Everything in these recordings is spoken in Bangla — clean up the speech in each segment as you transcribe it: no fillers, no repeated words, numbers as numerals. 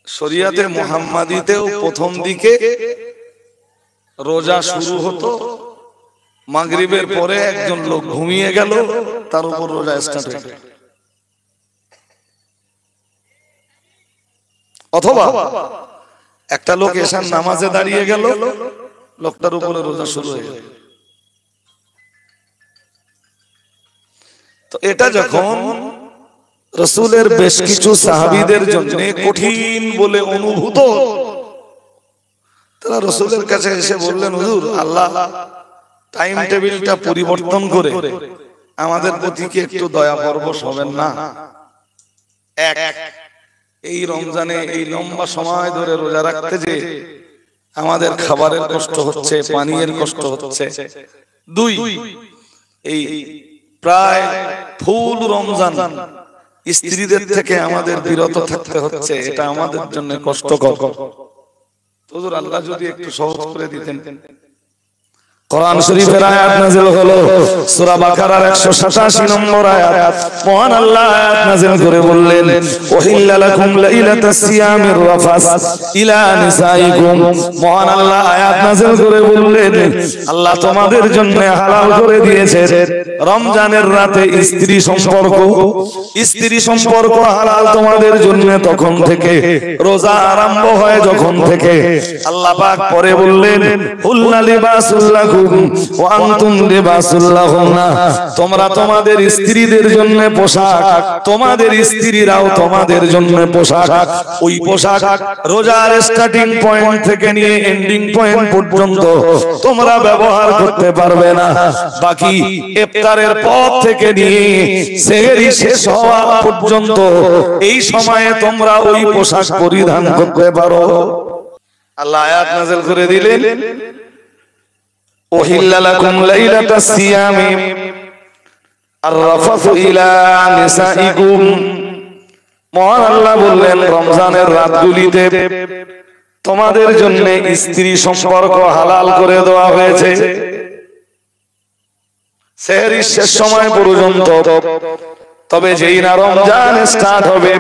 শরিয়াতে মুহাম্মাদীতেও প্রথম দিকে রোজা শুরু হতো, মাগরিবের পরে একজন লোক ঘুমিয়ে গেল, তার উপর রোজা স্টার্ট হয়ে গেল। অথবা একটা লোক এশার নামাজে দাঁড়িয়ে গেল, লোকটার উপরে রোজা শুরু হয়ে গেল। তো এটা যখন রাসূলের বেশ কিছু সাহাবীদের জন্য কঠিন বলে অনুভূত, তারা রাসূলের কাছে এসে বললেন, হুজুর, আল্লাহ টাইম টেবিলটা পরিবর্তন করে আমাদের প্রতি কি একটু দয়া পরবশ হবেন না? এই রমজানে এই লম্বা সময় ধরে রোজা রাখতে যে আমাদের খাবারের কষ্ট হচ্ছে, পানীয়ের কষ্ট হচ্ছে। দুই, এই প্রায় ফুল রমজান স্ত্রীদের থেকে আমাদের বিরত থাকতে হচ্ছে, এটা আমাদের জন্য কষ্টকর। হুজুর, আল্লাহ যদি একটু সহজ করে দিতেন। কোরআন শরীফের আয়াত নাযিল হলো, সূরা বাকারার 187 নম্বর আয়াত। মহান আল্লাহ আয়াত নাযিল করে বললেন, ওহিল্লা লাকুম লাইলাতাস সিয়ামির রাফাস ইলা নিসাইকুম। মহান আল্লাহ আয়াত নাযিল করে বললেন, আল্লাহ তোমাদের জন্য হালাল করে দিয়েছে রমজানের রাতে স্ত্রী সম্পর্ক। স্ত্রী সম্পর্ক হালাল তোমাদের জন্য তখন থেকে, রোজা আরম্ভ হয় যখন থেকে। আল্লাহ পাক পরে বললেন, হুল্লা লিবাসুল লাকুম ওয়া আনতুম লিবাসুল লাহুন্না। তোমরা তোমাদের স্ত্রীদের জন্য পোশাক, তোমাদের স্ত্রীরাও তোমাদের জন্য পোশাক। ওই পোশাক রোজার স্টার্টিং পয়েন্ট থেকে নিয়ে এন্ডিং পয়েন্ট পর্যন্ত তোমরা ব্যবহার করতে পারবে না। বাকি ইফতারের পর থেকে নিয়ে সেহরি শেষ হওয়া পর্যন্ত এই সময়ে তোমরা ওই পোশাক পরিধান করতে পারো। আল্লাহ আয়াত নাযিল করে দিলেন, ওহিল্লা লাকুম লাইলাতাস সিয়ামি আর-রাফাসু ইলা নিসাইকুম। মহান আল্লাহ বললেন, রমজানের রাতগুলিতে তোমাদের জন্য স্ত্রী সম্পর্ক হালাল করে দেওয়া হয়েছে সেহরির শেষ সময় পর্যন্ত। তবে যেই না রমজান স্টার্ট হবে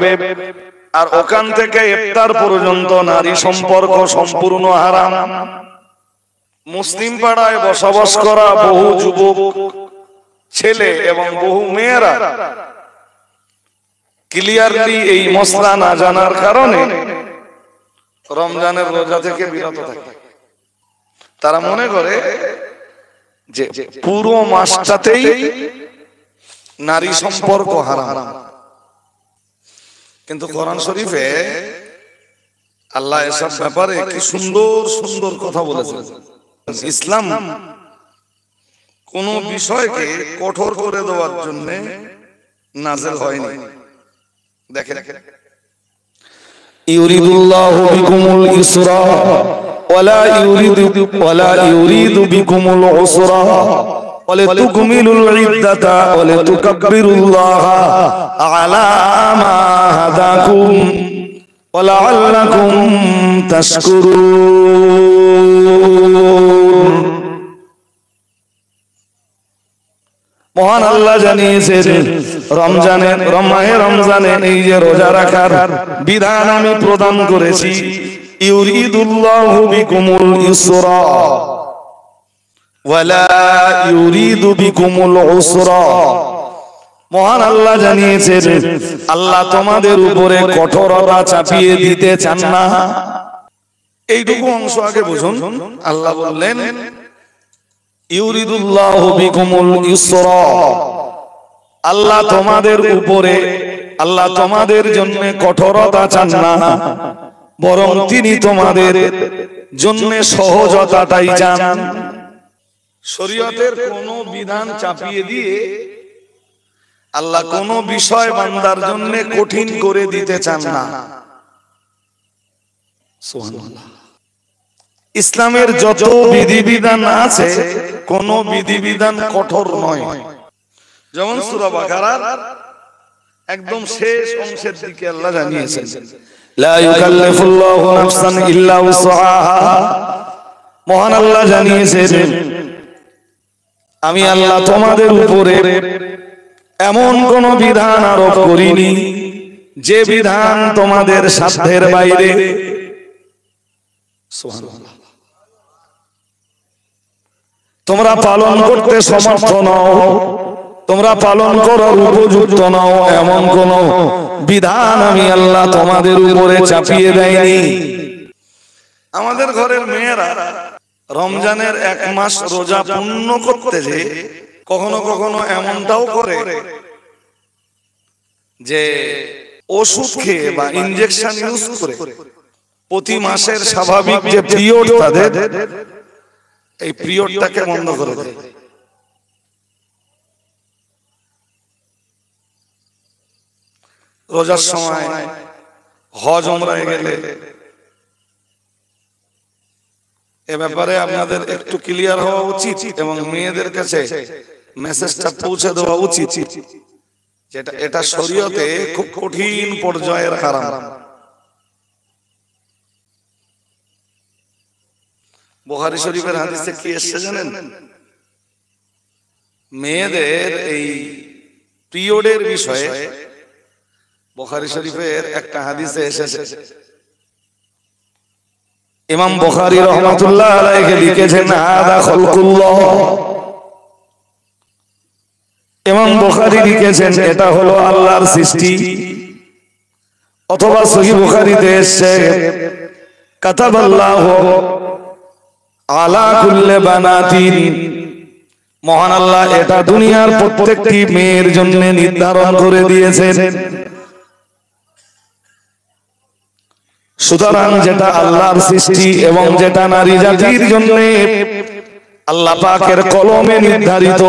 আর ওখান থেকে ইফতার পর্যন্ত নারী সম্পর্ক সম্পূর্ণ হারাম। মুসলিম পাড়ায় বসবাস করা বহু যুবক ছেলে এবং বহু মেয়েরা ক্লিয়ারলি এই মসলা না জানার কারণে রমজানের রোজা থেকে বিরত থাকে। তারা মনে করে যে পুরো মাসটাতেই নারী সম্পর্ক হারাম। কিন্তু কোরআন শরীফে আল্লাহ এসব ব্যাপারে কি সুন্দর সুন্দর কথা বলেছেন। ইসলাম কোন বিষয়কে কঠোর করে দেওয়ার জন্য নাযিল হয়নি। দেখেন, ইউরিদুল্লাহু বিকুমুল ইসরা ওয়ালা ইউরিদু বিকুমুল উসরা ওয়ালিতুকমিলুল ইদ্দাতা ওয়ালিতুকাব্বিরুল্লাহা আলা মা হাদাকুম ওয়ালাআল্লাকুম তাশকুরুন। মহান আল্লাহ জানিয়েছেন, রমজানে এই যে রোজা রাখার বিধান আমি প্রদান করেছি, ইউরিদুল্লাহু বিকুমুল ইসরা ওয়ালা ইউরিদু বিকুমুল উসরা। মহান আল্লাহ জানিয়েছেন, আল্লাহ তোমাদের উপরে কঠোরতা চাপিয়ে দিতে চান না। এইটুকু অংশ আগে বুঝুন। আল্লাহ বললেন, ইউরিদুল্লাহু বিকুমুল ইসরা, আল্লাহ তোমাদের উপরে, আল্লাহ তোমাদের জন্য কঠোরতা চান না, বরং তিনি তোমাদের জন্য সহজতাটাই চান। শরীয়তের কোন বিধান চাপিয়ে দিয়ে আল্লাহ কোন বিষয় বান্দার জন্য কঠিন করে দিতে চান না। সুবহানাল্লাহ। ইসলামের যত বিধিবিধান আছে কোন বিধিবিধান কঠোর নয়। যেমন সূরা বাকারার একদম শেষ অংশের দিকে আল্লাহ জানিয়েছেন, লা ইউকাল্লিফুল্লাহু নাফসান ইল্লা উসআহা। মহান আল্লাহ জানিয়েছেন, আমি আল্লাহ তোমাদের উপরে এমন কোন বিধান আরোপ করিনি যে বিধান তোমাদের সাধ্যের বাইরে, সুবহানাল্লাহ, তোমরা পালন করতে সমর্থ নও, তোমরা পালন করার উপযুক্ত নও, এমন কোন বিধান আমি আল্লাহ তোমাদের উপরে চাপিয়ে দেয়নি। আমাদের ঘরের মেয়েরা রমজানের 1 মাস রোজা পূর্ণ করতে যে কখনো কখনো এমনটাও করে যে ওষুধ খেয়ে বা ইনজেকশন ইউজ করে প্রতি মাসের স্বাভাবিক যে পিরিয়ড তাদের, এই পিরিয়ডটাকে বন্ধ করে দেয়। রোজার সময় হজ উমরায় গেলে এ ব্যাপারে আপনাদের একটু ক্লিয়ার হওয়া উচিত এবং মেয়েদের কাছে মেসেজটা পৌঁছে দেওয়া উচিত, যেটা এটা শরীয়তে খুব কঠিন পর্যায়ের হারাম। বুখারী শরীফের হাদিসে কি এসেছে জানেন? মেয়েদের এই পিরিয়ডের বিষয়ে বুখারী শরীফের একটা হাদিসে এসেছে। ইমাম বুখারী রাহমাতুল্লাহ আলাইহি লিখেছেন, হাদা খালকুল্লাহ। ইমাম বুখারী লিখেছেন এটা হলো আল্লাহর সৃষ্টি। অথবা সহিহ বুখারীতে এসেছে, কাতাবাল্লাহু আলা কুল্লি বানাতিন, মহান আল্লাহ এটা দুনিয়ার প্রত্যেকটি মেয়ের জন্য নির্ধারণ করে দিয়েছেন। সুতরাং যেটা আল্লাহর সৃষ্টি এবং যেটা নারী জাতির জন্য আল্লাহ পাকের কলমে নির্ধারিত,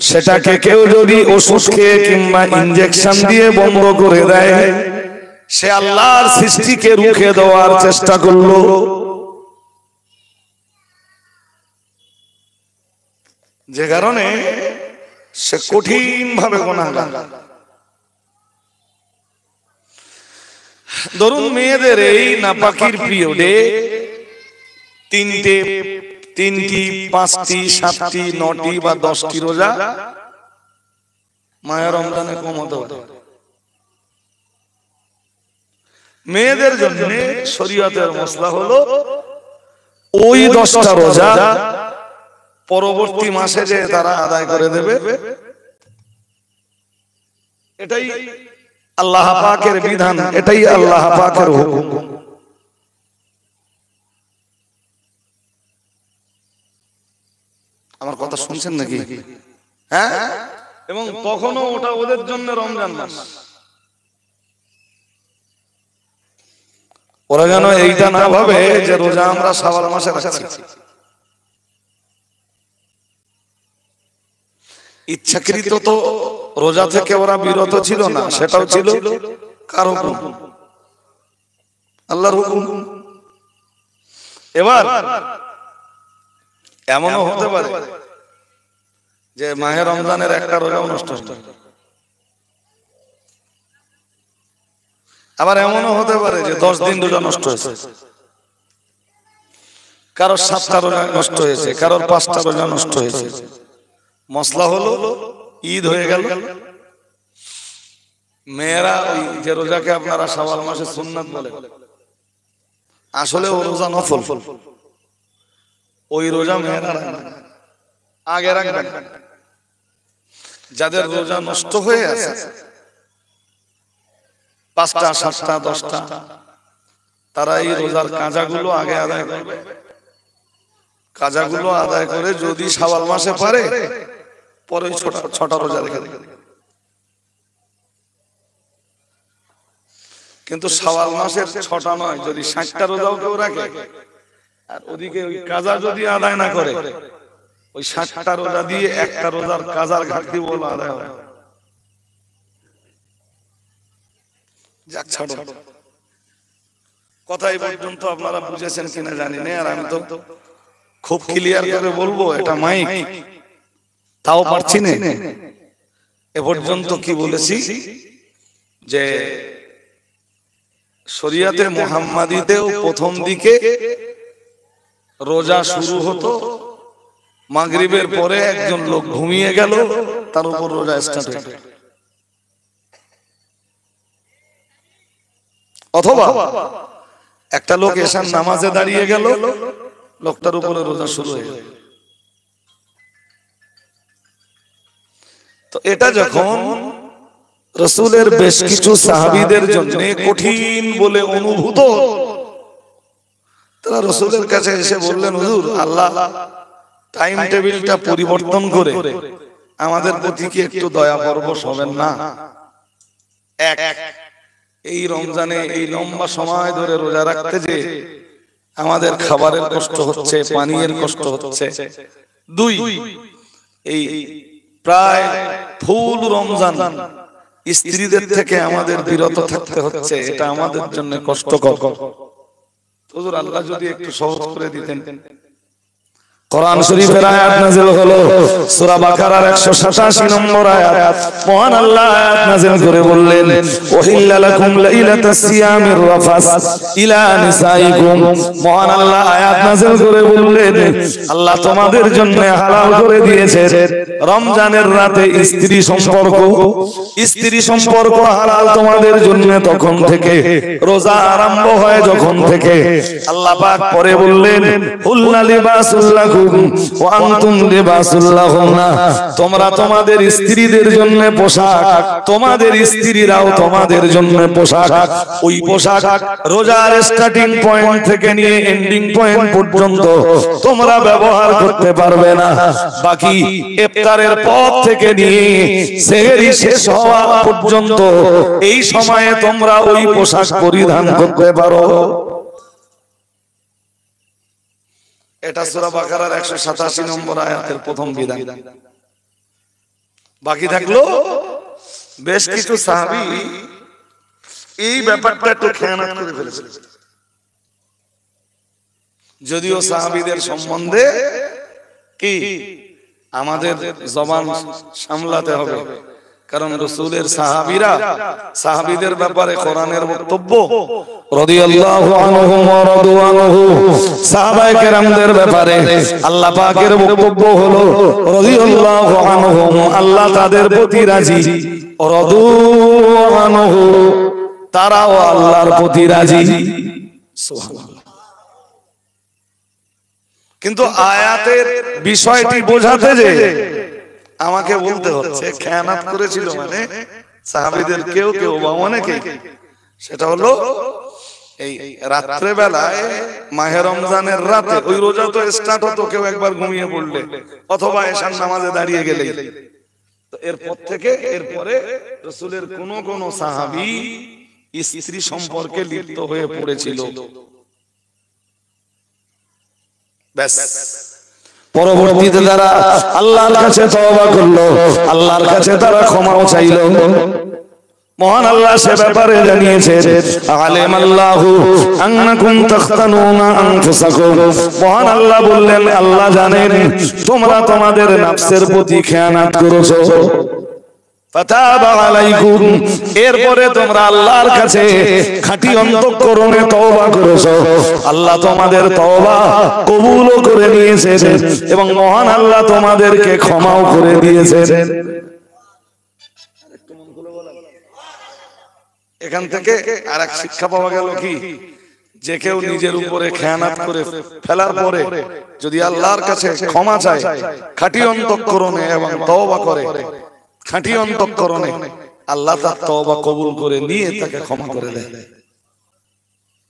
সেটাকে কেউ যদি ওষুধ খেয়ে কিংবা ইনজেকশন দিয়ে বন্ধ করে দেয়, সে আল্লাহর সৃষ্টিকে রুখে দেওয়ার চেষ্টা করলো। যে কারণে সে কঠিন ভাবে গুনাহগার। ধরুন মেয়েদের এই নাপাকির পিরিয়ডে 3টি, 5টি, 7টি, 9টি বা 10টি রোজা মায়া রমজানে কম হতে পারে। মেয়েদের জন্য শরীয়তের মসলা হলো ওই 10টা রোজা পরবর্তী মাসে যে তারা আদায় করে দেবে, এটাই আল্লাহ পাকের বিধান, এটাই আল্লাহ পাকের হুকুম। আমার কথা শুনছেন নাকি? হ্যাঁ, এবং তখনও ওটা ওদের জন্য রমজান মাস। ওরা যেন এইটা না ভাবে যে রোজা আমরা শাওয়াল মাসে রাখছি। ইচ্ছাকৃত তো রোজা থেকে ওরা বিরত ছিল না, সেটাও ছিল কার হুকুম? আল্লাহর হুকুম। এবার এমনও হতে পারে যে মাহে রমজানের একটা রোজাও নষ্ট হতো। আবার এমনও হতে পারে যে 10 দিন রোজা নষ্ট হয়েছে, কারোর 7টা রোজা নষ্ট হয়েছে, কারোর 5টা রোজা নষ্ট হয়েছে। মসলা হলো ঈদ হয়ে গেল, মেয়েরা ওই যে রোজাকে আপনারা শাওয়াল মাসে সুন্নাত বলে, আসলে ও রোজা নফল। ওই রোজা মেয়েরা আগে রাখবেন। যাদের রোজা নষ্ট হয়ে আছে 5টা, 7টা, 10টা, তারা এই রোজার কাজাগুলো আগে আদায় করবে। কাজাগুলো আদায় করে যদি শাওয়াল মাসে পারে, পরে 6টা রোজা রেখে দেবে। কিন্তু শাওয়াল মাসের 6টা নয়, যদি 60টা রোজাও কেউ রাখে আর ওদিকে ওই কাজা যদি আদায় না করে, ওই 60টা রোজা দিয়ে একটা রোজার কাজার ঘাটতি বলে আদায় হবে। যাক ছাড়ো, কথা এই পর্যন্ত আপনারা বুঝেছেন কিনা জানি না, আর আমি তো খুব ক্লিয়ার করে বলবো, এটা মাইক, তাও পারছি না। এ পর্যন্ত কি বলেছি যে শরিয়াতে মুহাম্মাদীতেও প্রথম দিকে রোজা শুরু হতো, মাগরিবের পরে একজন লোক ঘুমিয়ে গেল, তার উপর রোজা স্টার্ট হয়ে গেল। অথবা একটা লোক এশার নামাজে দাঁড়িয়ে গেল, লোকটার উপরে রোজা শুরু হয়ে গেল। তো এটা যখন রাসূলের বেশ কিছু সাহাবীদের জন্য কঠিন বলে অনুভূত, তারা রাসূলের কাছে এসে বললেন, হুজুর, আল্লাহ টাইম টেবিলটা পরিবর্তন করে আমাদের প্রতি কি একটু দয়া পরবশ হবেন না? এক, এই রমজানে এই লম্বা সময় ধরে রোজা রাখতে যে আমাদের খাবারের কষ্ট হচ্ছে, পানীয়ের কষ্ট হচ্ছে। দুই, এই প্রায় ফুল রমজান স্ত্রীদের থেকে আমাদের বিরত থাকতে হচ্ছে, এটা আমাদের জন্য কষ্টকর। হুজুর, আল্লাহ যদি একটু সহজ করে দিতেন। কোরআন শরীফের আয়াত নাযিল হলো, সূরা বাকারার 187 নম্বর আয়াত। মহান আল্লাহ আয়াত নাযিল করে বললেন, ওহিল্লা লাকুম লাইলাতাস সিয়ামির রাফাস ইলা নিসাইকুম। মহান আল্লাহ আয়াত নাযিল করে বললেন, আল্লাহ তোমাদের জন্য হালাল করে দিয়েছে রমজানের রাতে স্ত্রী সম্পর্ক। স্ত্রী সম্পর্ক হালাল তোমাদের জন্য তখন থেকে, রোজা আরম্ভ হয় যখন থেকে। আল্লাহ পাক পরে বললেন, হুল্লা লিবাসুল লাকুম ওয়া আনতুম লিবাসুল লাহুন্না। তোমরা তোমাদের স্ত্রীদের জন্য পোশাক, তোমাদের স্ত্রীরাও তোমাদের জন্য পোশাক। ওই পোশাক রোজার স্টার্টিং পয়েন্ট থেকে নিয়ে এন্ডিং পয়েন্ট পর্যন্ত তোমরা ব্যবহার করতে পারবে না। বাকি ইফতারের পর থেকে নিয়ে সেহরি শেষ হওয়া পর্যন্ত এই সময়ে তোমরা ওই পোশাক পরিধান করতে পারো। এটা সূরা বাকারার 187 নম্বর আয়াতের প্রথম বিধান। বাকি থাকলো বেশ কিছু সাহাবী এই ব্যাপারটা একটু খেয়ানত করে ফেলেছিল। যদিও সাহাবীদের সম্বন্ধে কি আমাদের জবান সামলাতে হবে, কারণ রাসূলের সাহাবীরা সাহাবীদের ব্যাপারে কোরআনের বক্তব্য রাদিয়াল্লাহু আনহুম ওয়া রাদু আনহু, সাহাবায়ে কেরামদের ব্যাপারে আল্লাহ পাকের বক্তব্য হলো রাদিয়াল্লাহু আনহুম, আল্লাহ তাদের প্রতি রাজি, রাদু আনহু, তারাও আল্লাহর প্রতি রাজি। সুবহানাল্লাহ। কিন্তু আয়াতের বিষয়টি বোঝাতে যে আমাকে বলতে হচ্ছে খেয়ানত করেছিল মানে সাহাবীদের কেউ কেউ বা অনেকে, সেটা হলো এই রাত্রে বেলায় মাহে রমজানের রাতে, ওই রোজা তো স্টার্ট হতো কেউ একবার ঘুমিয়ে পড়লে অথবা এশার নামাজে দাঁড়িয়ে গেলে, তো এরপর থেকে এরপরে রাসূলের কোন সাহাবী স্ত্রী সম্পর্কে লিপ্ত হয়ে পড়েছিল। ব্যাস, পরবর্তীতে তারা আল্লাহর কাছে তওবা করলো, আল্লাহর কাছে তারা ক্ষমাও চাইলো। মহান আল্লাহ সে ব্যাপারে জানিয়েছেন, আলিমাল্লাহু আন্নাকুম তাখতানুনা আনফুসাকুম। মহান আল্লাহ বললেন, আল্লাহ জানেন তোমরা তোমাদের নফসের প্রতি খেয়ানত করেছো। ফাতাবা আলাইকুম, এরপরে তোমরা আল্লাহর কাছে খাঁটি অন্তঃকরণে তওবা করেছো, আল্লাহ তোমাদের তওবা কবুলও করে নিয়েছেন এবং মহান আল্লাহ তোমাদেরকে ক্ষমাও করে দিয়েছেন। এখান থেকে আরেক শিক্ষা পাওয়া গেল কি, যে কেউ নিজের উপরে খেয়ানত করে ফেলার পরে যদি আল্লাহর কাছে ক্ষমা চায় খাঁটি অন্তঃকরণে এবং তওবা করে খাঁটি অন্তঃকরণে, আল্লাহ তার তওবা কবুল করে নিয়ে তাকে ক্ষমা করে দেয়।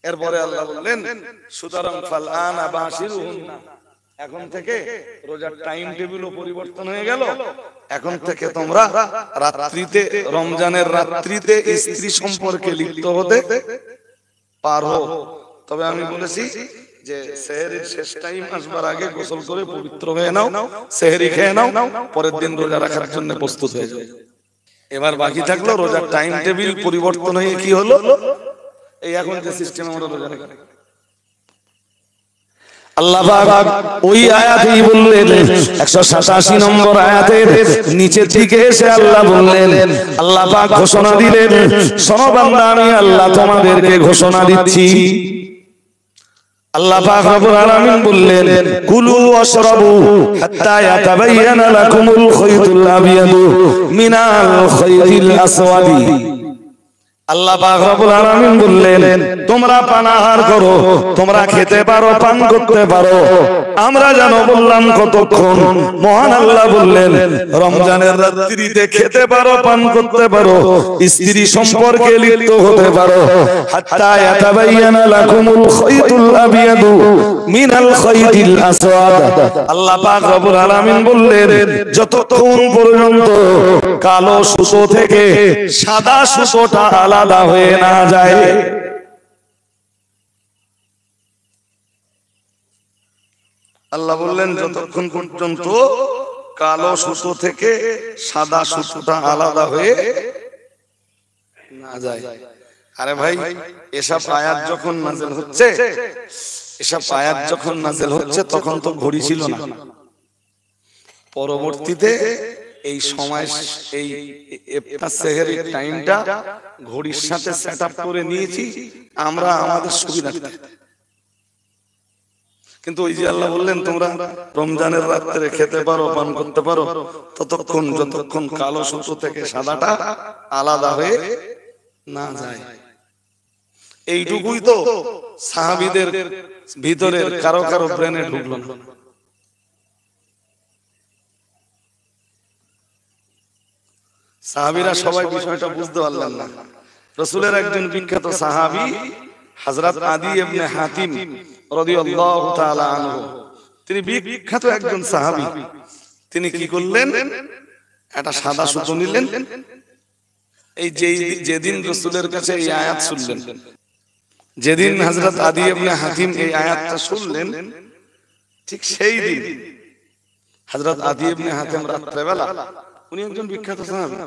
এরপরে আল্লাহ বললেন, সুতরাং ফালআনা বাশিরুহুন্না, এখন থেকে রোজার টাইম টেবিলও পরিবর্তন হয়ে গেল। এখন থেকে তোমরা রাত্রিতে, রমজানের রাত্রিতে স্ত্রী সম্পর্কে লিপ্ত হতে পারো। তবে আমি বলেছি যে সেহরির শেষ টাইম আসবার আগে গোসল করে পবিত্র হয়ে নাও, সেহরি খেয়ে নাও, পরের দিন রোজা রাখার জন্য প্রস্তুত হয়ে যাও। এবার বাকি থাকলো রোজার টাইম টেবিল পরিবর্তন হয়ে কি হলো, এই এখন যে সিস্টেম আমরা রোজা রাখি। আল্লাহ পাক ওই আয়াতেই বললেন, 187 নম্বর আয়াতের নিচের দিকে এসে আল্লাহ বললেন, আল্লাহ পাক ঘোষণা দিলেন, শোনো বান্দা, আমি আল্লাহ তোমাদেরকে ঘোষণা দিচ্ছি। আল্লাহ পাক রব্বুল আলামিন বললেন, কুলু ওয়াশরাবু হাত্তা ইয়াতাবায়ানা লাকুমুল খায়তুল আবিয়াদু মিনাল খায়তিল আসওয়াদি। আল্লাহ পাক রব্বুল আলামিন বললেন তোমরা পানাহার করো, তোমরা খেতে পারো, পান করতে পারো। আমরা জানো বললাম কতক্ষণ, মহান আল্লাহ বললেন রমজানের রাত্রিতে খেতে পারো, পান করতে পারো, স্ত্রী সম্পর্কে লিপ্ত হতে পারো, হাত্তা ইয়াতাবায়ানা লাকুমুল খাইতুল আবিয়াদু মিনাল খাইতিল আসওয়াদ। আল্লাহ পাক রব্বুল আলামিন বললেন যতক্ষণ পর্যন্ত কালো সুতো থেকে সাদা সুতোটা আলাদা হয়ে না যায়। আল্লাহ বললেন যতক্ষণ পর্যন্ত কালো সুতো থেকে সাদা সুতোটা আলাদা হয়ে না যায়। আরে ভাই, এসব আয়াত যখন নাযিল হচ্ছে, এসব আয়াত যখন নাযিল হচ্ছে তখন তো ঘড়ি ছিল না। পরবর্তীতে এই সময়, এই ইফতার সেহরির টাইমটা ঘড়ির সাথে সেটআপ করে নিয়েছি আমরা আমাদের সুবিধার্থে। কিন্তু ওই যে আল্লাহ বললেন তোমরা রমজানের রাত্রে খেতে পারো, পান করতে পারো ততক্ষণ যতক্ষণ কালো সুতো থেকে সাদাটা আলাদা হয়ে না যায়। এইটুকুই তো সাহাবীদের ভিতরের কারো কারো ব্রেনে ঢুকলো না। সাহাবীরা সবাই বিষয়টা বুঝতে পারলেন না। রাসূলের একজন বিখ্যাত সাহাবী হযরত আদি ইবনে হাতিম রাদিয়াল্লাহু তাআলা আনহু, তিনি বিখ্যাত একজন সাহাবী। তিনি কি করলেন, একটা সাদা সুতো নিলেন। এই যেদিন রাসূলের কাছে এই আয়াত শুনলেন, যেদিন হযরত আদি ইবনে হাতিম এই আয়াতটা শুনলেন, ঠিক সেই দিন হযরত আদি ইবনে হাতিম রাত্রেবেলা, উনি একজন বিখ্যাত সাহাবী,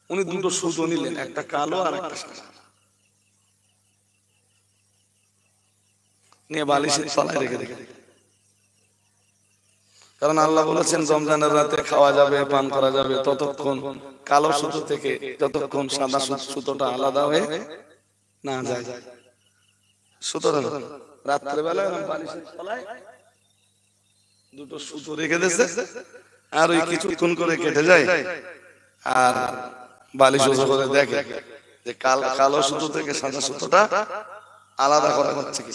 উনি দুটো সুতো নিলেন, একটা কালো আর একটা সাদা, নিয়ে বালিশের তলায় রেখে দিলেন। কারণ আল্লাহ বলেছেন রমজানের রাতে খাওয়া যাবে, পান করা যাবে ততক্ষণ কালো সুতো থেকে যতক্ষণ সাদা সুতোটা আলাদা হয়ে না যায়। সুতরাং রাত্রেবেলা বালিশের তলায় দুটো সুতো রেখে দিয়েছে, আর ওই কিছুক্ষণ করে কেটে যায়, আর বালিশ ওজা করে দেখে যে কালো সুতো থেকে সাদা সুতোটা আলাদা করা হচ্ছে কি।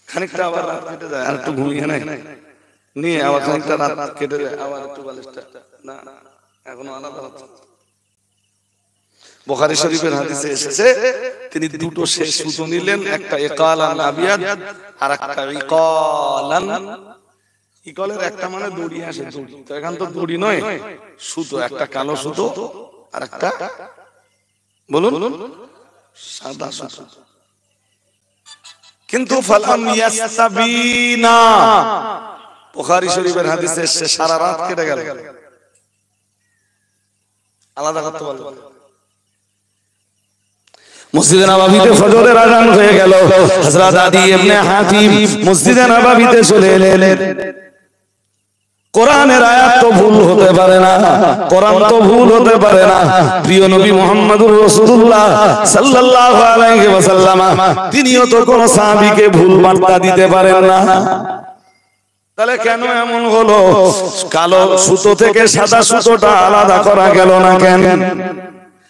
খানিকটা আবার রাত কেটে যায়, আর একটু ঘুমিয়ে নেয়, নিয়ে আবার খানিকটা রাত কেটে যায়, আবার একটু বালিশটা না এখনো আলাদা হচ্ছে। বুখারী শরীফের হাদিসে এসেছে তিনি দুটো শেষ সুতো নিলেন, একটা ইকালান আবিয়াদ আর একটা ইকালান। ইকলের একটা মানে দড়ি আসে, দড়ি তো এখান তো দড়ি নয়, সুতো, একটা কালো সুতো আর একটা বলুন সাদা সুতো। কিন্তু ফালাম ইয়াস্তাবিনা, বুখারী শরীফের হাদিসে এসেছে সারা রাত কেটে গেল, আলাদা করতে পারল। মসজিদে নববীতে ফজরের আযান হয়ে গেল, হযরত আদি ইবনে হাতিম মসজিদে নববীতে চলে এলেন। কোরআনের আয়াত তো ভুল হতে পারে না, কোরআন তো ভুল হতে পারে না। প্রিয় নবী মুহাম্মদুর রাসূলুল্লাহ সাল্লাল্লাহু আলাইহি ওয়াসাল্লাম তিনিও তো কোন সাহাবীকে ভুল বার্তা দিতে পারেন না। তাহলে কেন এমন হলো, কালো সুতো থেকে সাদা সুতোটা আলাদা করা গেল না কেন?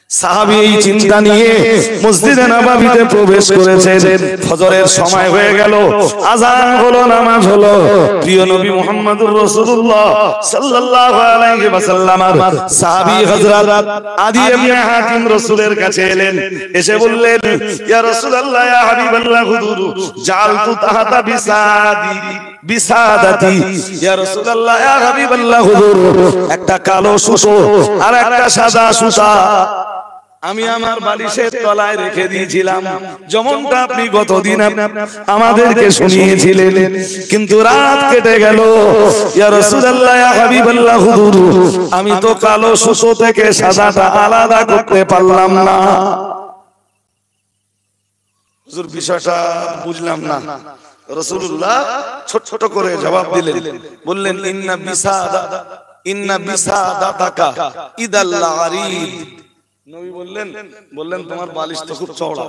সাহাবী এই চিন্তা নিয়ে মসজিদে নববীতে প্রবেশ করেছেন। ফজরের সময় হয়ে গেল, আযান হলো, নামাজ হলো। প্রিয় নবী মুহাম্মদুর রাসূলুল্লাহ সাল্লাল্লাহু আলাইহি ওয়াসাল্লামের সাহাবী হযরত আদি ইবনে হাতিম রাসূলের কাছে এলেন, এসে বললেন ইয়া রাসূলুল্লাহ ইয়া হাবিবাল্লাহ হুজুর জালতু তাহাতা বিসাদাতি, ইয়া রাসূলুল্লাহ ইয়া হাবিবাল্লাহ হুজুর একটা কালো সুতো আর একটা সাদা সুতা আমি আমার বালিশের তলায় রেখে দিয়েছিলাম, যেমনটা আপনি গতদিন আমাদেরকে শুনিয়েছিলেন। কিন্তু রাত কেটে গেল, ইয়া রাসূলুল্লাহ ইয়া হাবিবাল্লাহ হুজুর আমি তো কালো সুতো থেকে সাদাটা আলাদা করতে পারলাম না। হুজুর বিষয়টা বুঝলাম না। রাসূলুল্লাহ ছোট ছোট করে জবাব দিলেন, বললেন ইন্না বিসাদাতাকা ইদাল আরিদ। নবী বললেন তোমার বালিশ তো খুব চওড়া।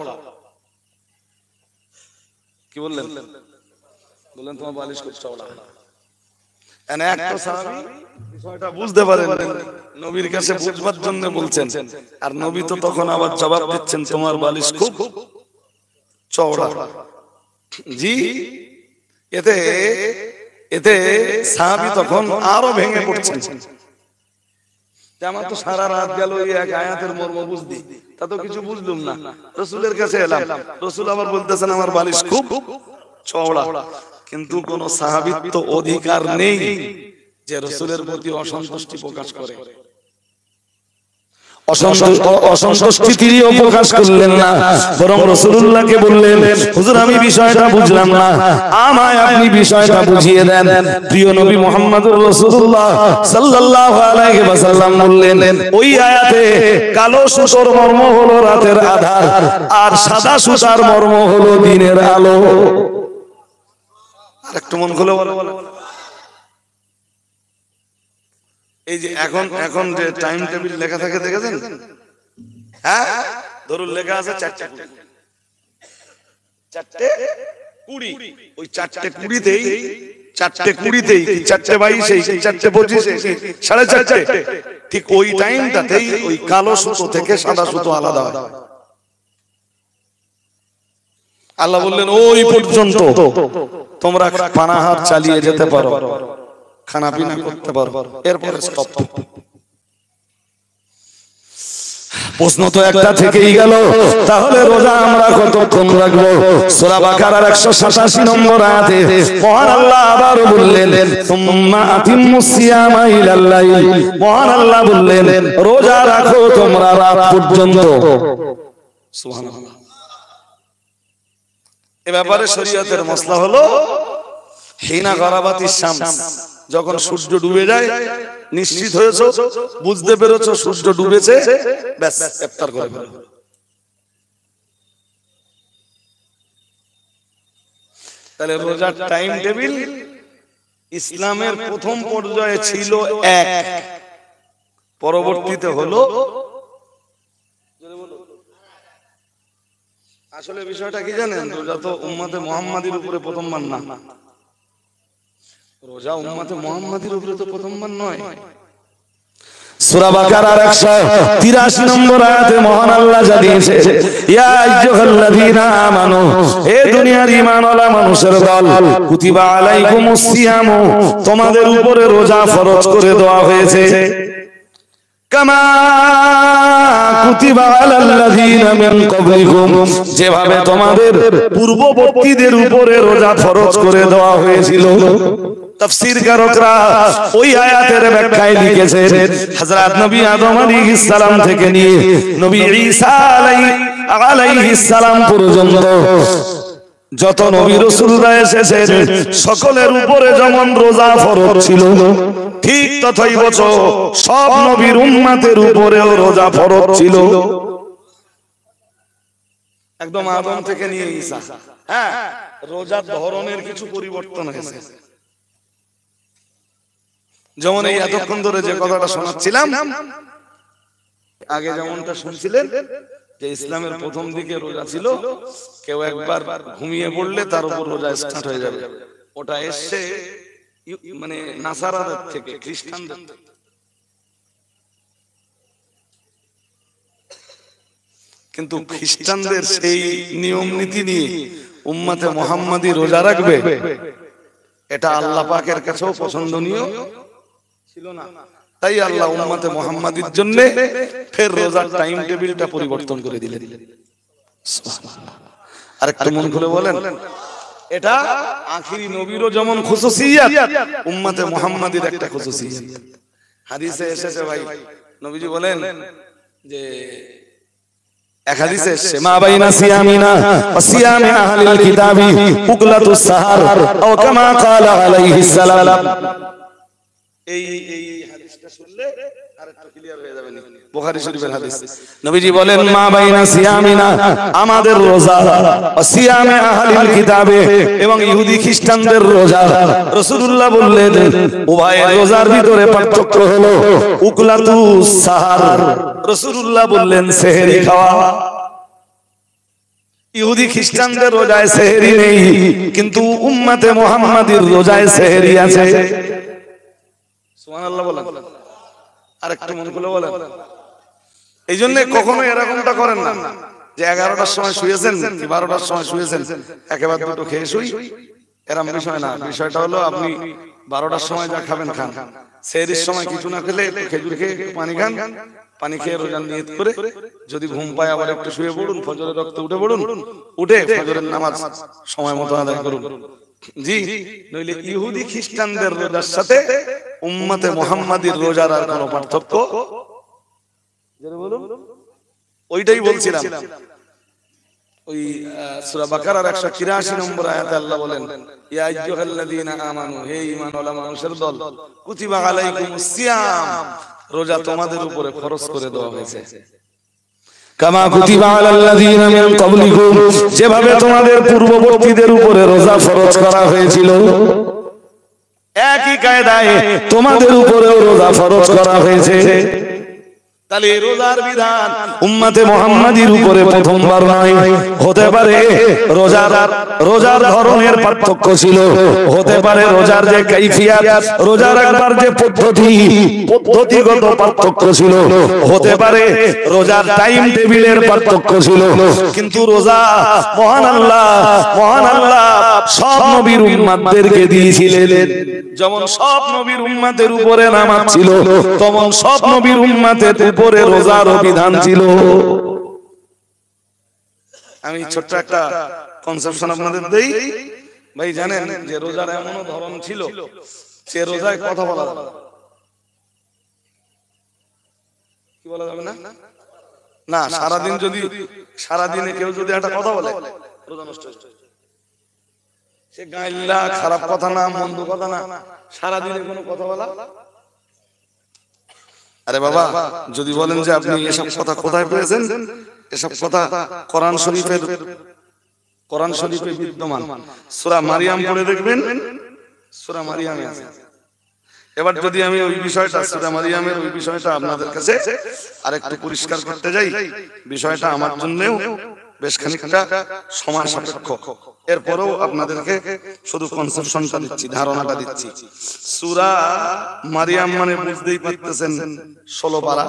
কি বললেন? বললেন তোমার বালিশ খুব চওড়া। একটা সাহাবী বিষয়টা বুঝতে পারেন, নবীর কাছে বুঝবার জন্য বলছেন, আর নবী তো তখন আবার জবাব দিচ্ছেন তোমার বালিশ খুব চওড়া। জি, এতে এতে সাহাবী তখন আরো ভেঙে পড়ছেন। আমার তো সারা রাত গেল এই এক আয়াতের মর্ম বুঝতে, তা তো কিছু বুঝলুম না। রাসূলের কাছে এলাম, রাসূল আবার বলতেছেন আমার বালিশ খুব চওড়া। কিন্তু কোন সাহাবীর তো অধিকার নেই যে রাসূলের প্রতি অসন্তুষ্টি প্রকাশ করে। অসন্তুষ্টি তিনিও প্রকাশ করলেন না, বরং রাসূলুল্লাহকে বললেন হুজুর আমি বিষয়টা বুঝলাম না, আমায় আপনি বিষয়টা বুঝিয়ে দেন। প্রিয় নবী মুহাম্মদুর রাসূলুল্লাহ সাল্লাল্লাহু আলাইহি ওয়াসাল্লাম বললেন ওই আয়াতে কালো সুতোর মর্ম হলো রাতের আধার, আর সাদা সুতার মর্ম হলো দিনের আলো। আরেকটু মন খুলে বলো। এই যে এখন যে টাইম টেবিল লেখা থাকে দেখেছেন? হ্যাঁ, ধরুন লেখা আছে 4:20, ওই 4:20তেই 4:22, 4:25, 4:30, ঠিক ওই টাইমটাতেই ওই কালো সুতো থেকে সাদা সুতো আলাদা হয়। আল্লাহ বললেন ওই পর্যন্ত তোমরা পানাহার চালিয়ে যেতে পারো, খানা পিনা করতে পারো, এরপরে স্টপ। প্রশ্ন তো একটা থেকেই গেল, তাহলে রোজা আমরা কতক্ষণ রাখবো? সূরা বাকারার 187 নম্বর আয়াতে মহান আল্লাহ আবার বললেন সুম্মা আতিম্মুস সিয়ামা ইলাল লাইল, মহান আল্লাহ বললেন রোজা রাখো তোমরা রাত পর্যন্ত। সুবহানাল্লাহ। এই ব্যাপারে শরীয়তের মাসলা হলো হিনা গরাবাতিশ শামস, যখন সূর্য ডুবে যায় নিশ্চিত হয়েছো, বুঝতে পেরেছো সূর্য ডুবেছে, ব্যাস ইফতার করে ফেলো। তাহলে রোজার টাইম টেবিল ইসলামের প্রথম পর্যায়ে ছিল এক, পরবর্তীতে হলো। আসলে বিষয়টা কি জানেন, রোজা তো উম্মতে মুহাম্মাদির উপরে প্রথমবার না, রোজা উম্মতে মুহাম্মাদির উপরে তো প্রথমবার নয়। সূরা বাকারার 183 নম্বর আয়াতে মহান আল্লাহ জানিয়েছে ইয়া আইয়ুহাল্লাযীনা আমানু, হে দুনিয়ার ঈমানওয়ালা মানুষের দল, কুতিবা আলাইকুমুস সিয়ামু, তোমাদের উপরে রোজা ফরজ করে দেওয়া হয়েছে, কামা কুতিবা আলাল্লাযীনা মিন ক্বাবলিকুম, যেভাবে তোমাদের পূর্ববর্তীদের উপরে রোজা ফরজ করে দেওয়া হয়েছিল। তাফসীরকারকরা ওই আয়াতের ব্যাখ্যায় লিখেছেন হযরত নবী আদম আলাইহিস সালাম থেকে নিয়ে নবী ঈসা আলাইহিস সালাম পর্যন্ত যত নবী রাসূলরা এসেছেন সকলের উপরে যেমন রোজা ফরজ ছিল, ঠিক ততই বছর সব নবীর উম্মতের উপরেও রোজা ফরজ ছিল। একদম আদম থেকে নিয়ে ঈসা। হ্যাঁ, রোজার ধরনের কিছু পরিবর্তন হয়েছে। যেমন এই এতক্ষণ ধরে যে কথাটা শোনাচ্ছিলাম, আগে যেমনটা শুনছিলেন যে ইসলামের প্রথম দিকে রোজা ছিল, কেউ একবার ঘুমিয়ে পড়লে তার উপর রোজা স্টার্ট হয়ে যাবে। ওটা এসছে মানে নাসারাদের থেকে, খ্রিস্টানদের থেকে। কিন্তু খ্রিস্টানদের সেই নিয়ম নীতি নিয়ে উম্মতে মুহাম্মাদি রোজা রাখবে, এটা আল্লাহ পাকের কাছেও পছন্দনীয় ছিল না। তাই আল্লাহ উম্মতে মুহাম্মাদির জন্য ফের রোজার টাইম টেবিলটা পরিবর্তন করে দিলেন। সুবহানাল্লাহ। আরেকটু মন খুলে বলেন, এটা আখিরি নবীরও যেমন খুসুসিয়াত, উম্মতে মুহাম্মাদির একটা খুসুসিয়াত। হাদিসে এসেছে ভাই, নবীজি বলেন যে এক হাদিসে এসেছে মা বাইনা সিয়ামিনা ওয়া সিয়ামি আহলিল কিতাবি উকলাতুস সাহার আও কামা ক্বালা আলাইহিস সালাম। এই হাদিসটা শুনলে আরেকটু ক্লিয়ার হয়ে যাবে। বুখারী শরীফের হাদিস, নবীজি বলেন মা বাইনা সিয়ামিনা, আমাদের রোজা, ওয়া সিয়ামি আহলিল কিতাবে, এবং ইহুদি খ্রিস্টানদের রোজা। রাসূলুল্লাহ বললেন উভয়ের রোজার ভিতরে পার্থক্য হলো উকলাতুস সাহার। রাসূলুল্লাহ বললেন সেহরি খাওয়া। ইহুদি খ্রিস্টানদের রোজায় সেহরি নেই, কিন্তু উম্মতে মুহাম্মাদির রোজায় সেহরি আছে। সুবহানাল্লাহ বলেন, আর একটু মন খুলে বলেন। এই জন্য কখনো এরকমটা করেন না যে 11টার সময় শুয়েছেন কি 12টার সময় শুয়েছেন একেবারে দুটো খেয়ে শুই, এরকম বিষয় না। বিষয়টা হলো আপনি 12টার সময় যা খাবেন খান, সেহরির সময় কিছু না খেলে খেজুর খেয়ে পানি খান, পানি খেয়ে রোজা নিয়ত করে যদি ঘুম পায় আবার একটু শুয়ে পড়ুন, ফজরের রক্তে উঠে পড়ুন, উঠে ফজরের নামাজ সময় মতো আদায় করুন। জি, নইলে ইহুদি খ্রিস্টানদের রোজার সাথে উম্মতে মুহাম্মাদির রোজার আর কোনো পার্থক্য ওইটাই বলছিলাম। ওই সূরা বাকারার 183 নম্বর আয়াতে আল্লাহ বলেন, ইয়া আইয়ুহাল্লাযীনা আমানু, হে ঈমানওয়ালা মানুষের দল, কুতিবা আলাইকুমুস সিয়াম, রোজা তোমাদের উপরে ফরজ করে দেওয়া হয়েছে। কামা কুতিবা আলাল্লাযীনা মিন ক্বাবলিকুম, যেভাবে তোমাদের পূর্ববর্তীদের উপরে রোজা ফরজ করা হয়েছিল, একই কায়দায় তোমাদের উপরেও রোজা ফরজ করা হয়েছে। তাহলে রোজার বিধান উম্মতে মুহাম্মাদির উপরে প্রথমবার নয়। হতে পারে রোজার ধরনের পার্থক্য ছিল, হতে পারে রোজার যে কাইফিয়াত, রোজা রাখবার যে পদ্ধতিগত পার্থক্য ছিল, হতে পারে রোজার টাইম টেবিলের পার্থক্য ছিল, কিন্তু রোজা মহান আল্লাহ সব নবীর উম্মতদেরকে দিয়েছিলেন। যেমন সব নবীর উম্মতের উপরে নামাজ ছিল, তেমন সব নবীর উম্মতের উপরে রোজার বিধান ছিল। আমি ছোট্ট একটা কনসেপশন আপনাদের দেই। ভাই জানেন যে রোজার এমনও ধরন ছিল যে রোজায় কথা বলা যাবে না। কি বলা যাবে না? না, সারাদিনে কেউ যদি একটা কথা বলে রোজা নষ্ট হয়ে যায়। সে গাইল্লা, খারাপ কথা না, মন্দ কথা না, সারাদিনে কোনো কথা বলা। আরে বাবা, যদি বলেন যে আপনি এসব কথা কোথায় পেয়েছেন, এসব কথা কোরআন শরীফে বিদ্যমান। সূরা মারিয়াম পড়ে দেখবেন, সূরা মারিয়ামে আছে। এবার যদি আমি ওই বিষয়টা, সূরা মারিয়ামের ওই বিষয়টা আপনাদের কাছে আরেকটু পরিষ্কার করতে যাই, বিষয়টা আমার জন্যও বেশ খানিকটা সময় সাপেক্ষ। এরপরেও আপনাদেরকে শুধু কনসেপশনটা দিচ্ছি, ধারণাটা দিচ্ছি। সূরা মারিয়াম মানে বুঝতেই পারতেছেন 16 পারা।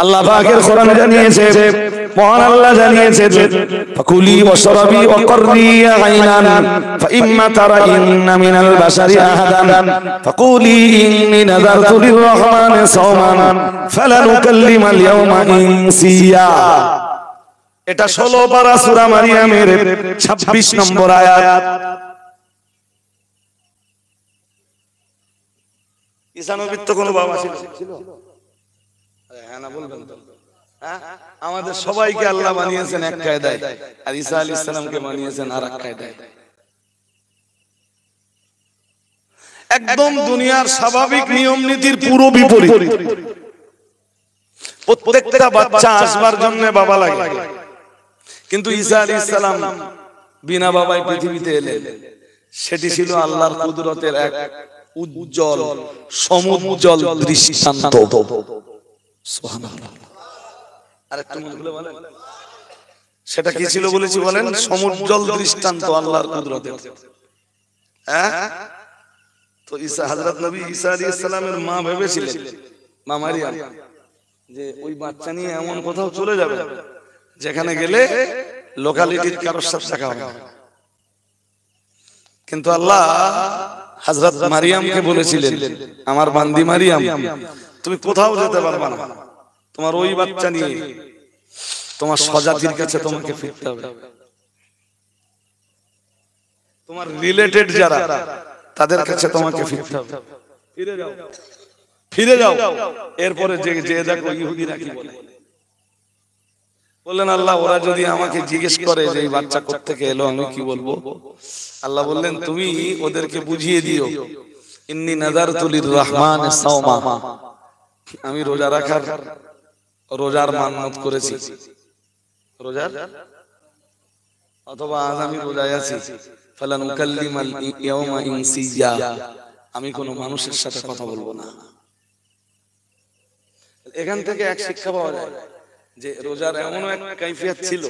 আল্লাহ পাকের কোরআন জানিয়েছে, মহান আল্লাহ জানিয়েছে, ফাকুলি ওয়াশরাবি ওয়া কররি আইনান ফাইম্মা তারাইন্না মিনাল বাশারি আহাদান ফাকুলি ইন্নী নাযারতু লিররহমানি সাওমান ফালানুকাল্লিমাল ইয়াওমা ইনসিয়া। এটা 16 পারা সূরা মারিয়ামের 26 নম্বর আয়াত। ঈসা নবীর তো কোনো বাবা ছিল? হ্যাঁ না বলবেন তো? আমাদের সবাইকে আল্লাহ বানিয়েছেন এক কায়দায়, আর ঈসা আলাইহিস সালামকে বানিয়েছেন আরেক কায়দায়। একদম দুনিয়ার স্বাভাবিক নিয়ম নীতির পুরো বিপরীত। প্রত্যেকটা বাচ্চা আসবার জন্য বাবা লাগে, কিন্তু ঈসা আলাইহিস সালাম বিনা বাবায় পৃথিবীতে এলেন। সেটি ছিল আল্লাহর কুদরতের এক উজ্জ্বল সমুজ্জ্বল দৃষ্টান্ত। সুবহানাল্লাহ। আরেকটু মনে করে বলেন, সেটা কি ছিল বলেছি বলেন? সমুজ্জ্বল দৃষ্টান্ত আল্লাহর কুদরতের। হ্যাঁ, তো হযরত নবী ঈসা আলাইহিস সালামের মা ভেবেছিলেন, মা মারিয়াম, যে ওই বাচ্চা নিয়ে এমন কোথাও চলে যাবে যেখানে গেলে লোকালিটির কারোর সাথে দেখা হবে। কিন্তু আল্লাহ হযরত মারিয়ামকে বলেছিলেন, আমার বান্দি মারিয়াম, তুমি কোথাও যেতে পারবে না, তোমার ওই বাচ্চা নিয়ে তোমার স্বজাতির কাছে তোমাকে ফিরতে হবে। তোমার রিলেটেড যারা, তাদের কাছে তোমাকে ফিরতে হবে। ফিরে যাও। এরপরে যে দেখো ইহুদিরা কি বলে। বললেন আল্লাহ, ওরা যদি আমাকে জিজ্ঞেস করে যে এই বাচ্চা কোথা থেকে এলো, আমি কি বলবো? আল্লাহ বললেন, তুমি ওদেরকে বুঝিয়ে দিও, ইন্নী নাযারতু লিররহমানি সাওমা, আমি রোজার মান্নত করেছি। রোজার, অথবা আজ আমি রোজায় আছি, ফালানুকাল্লিমাল ইয়াওমা ইনসিয়া, আমি কোনো মানুষের সাথে কথা বলবো না। এখান থেকে এক শিক্ষা পাওয়া যায় যে রোজার এমন এক কাইফিয়াত ছিল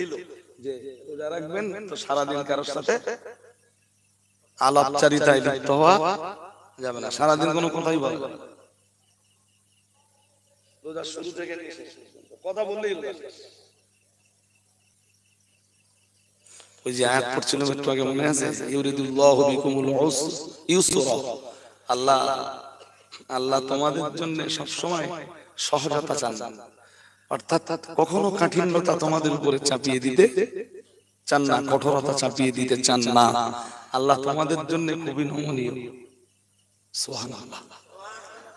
যে রোজা রাখবেন তো সারাদিন কারোর সাথে আলাপচারিতায় লিপ্ত হওয়া যাবে না, সারাদিন কোনো কথাই বলবে না। রোজার শুরু থেকে কথা বললেই ওই যে আয়াত পড়ছিলাম একটু আগে, মনে আছে? ইউরিদুল্লাহু বিকুমুল ইউসরা, আল্লাহ আল্লাহ তোমাদের জন্য সব সময় সহজতা চান, অর্থাৎ কখনো কাঠিন্যতা তোমাদের উপরে চাপিয়ে দিতে চান না, কঠোরতা চাপিয়ে দিতে চান না। আল্লাহ তোমাদের জন্য খুবই নমনীয়। সুবহানাল্লাহ।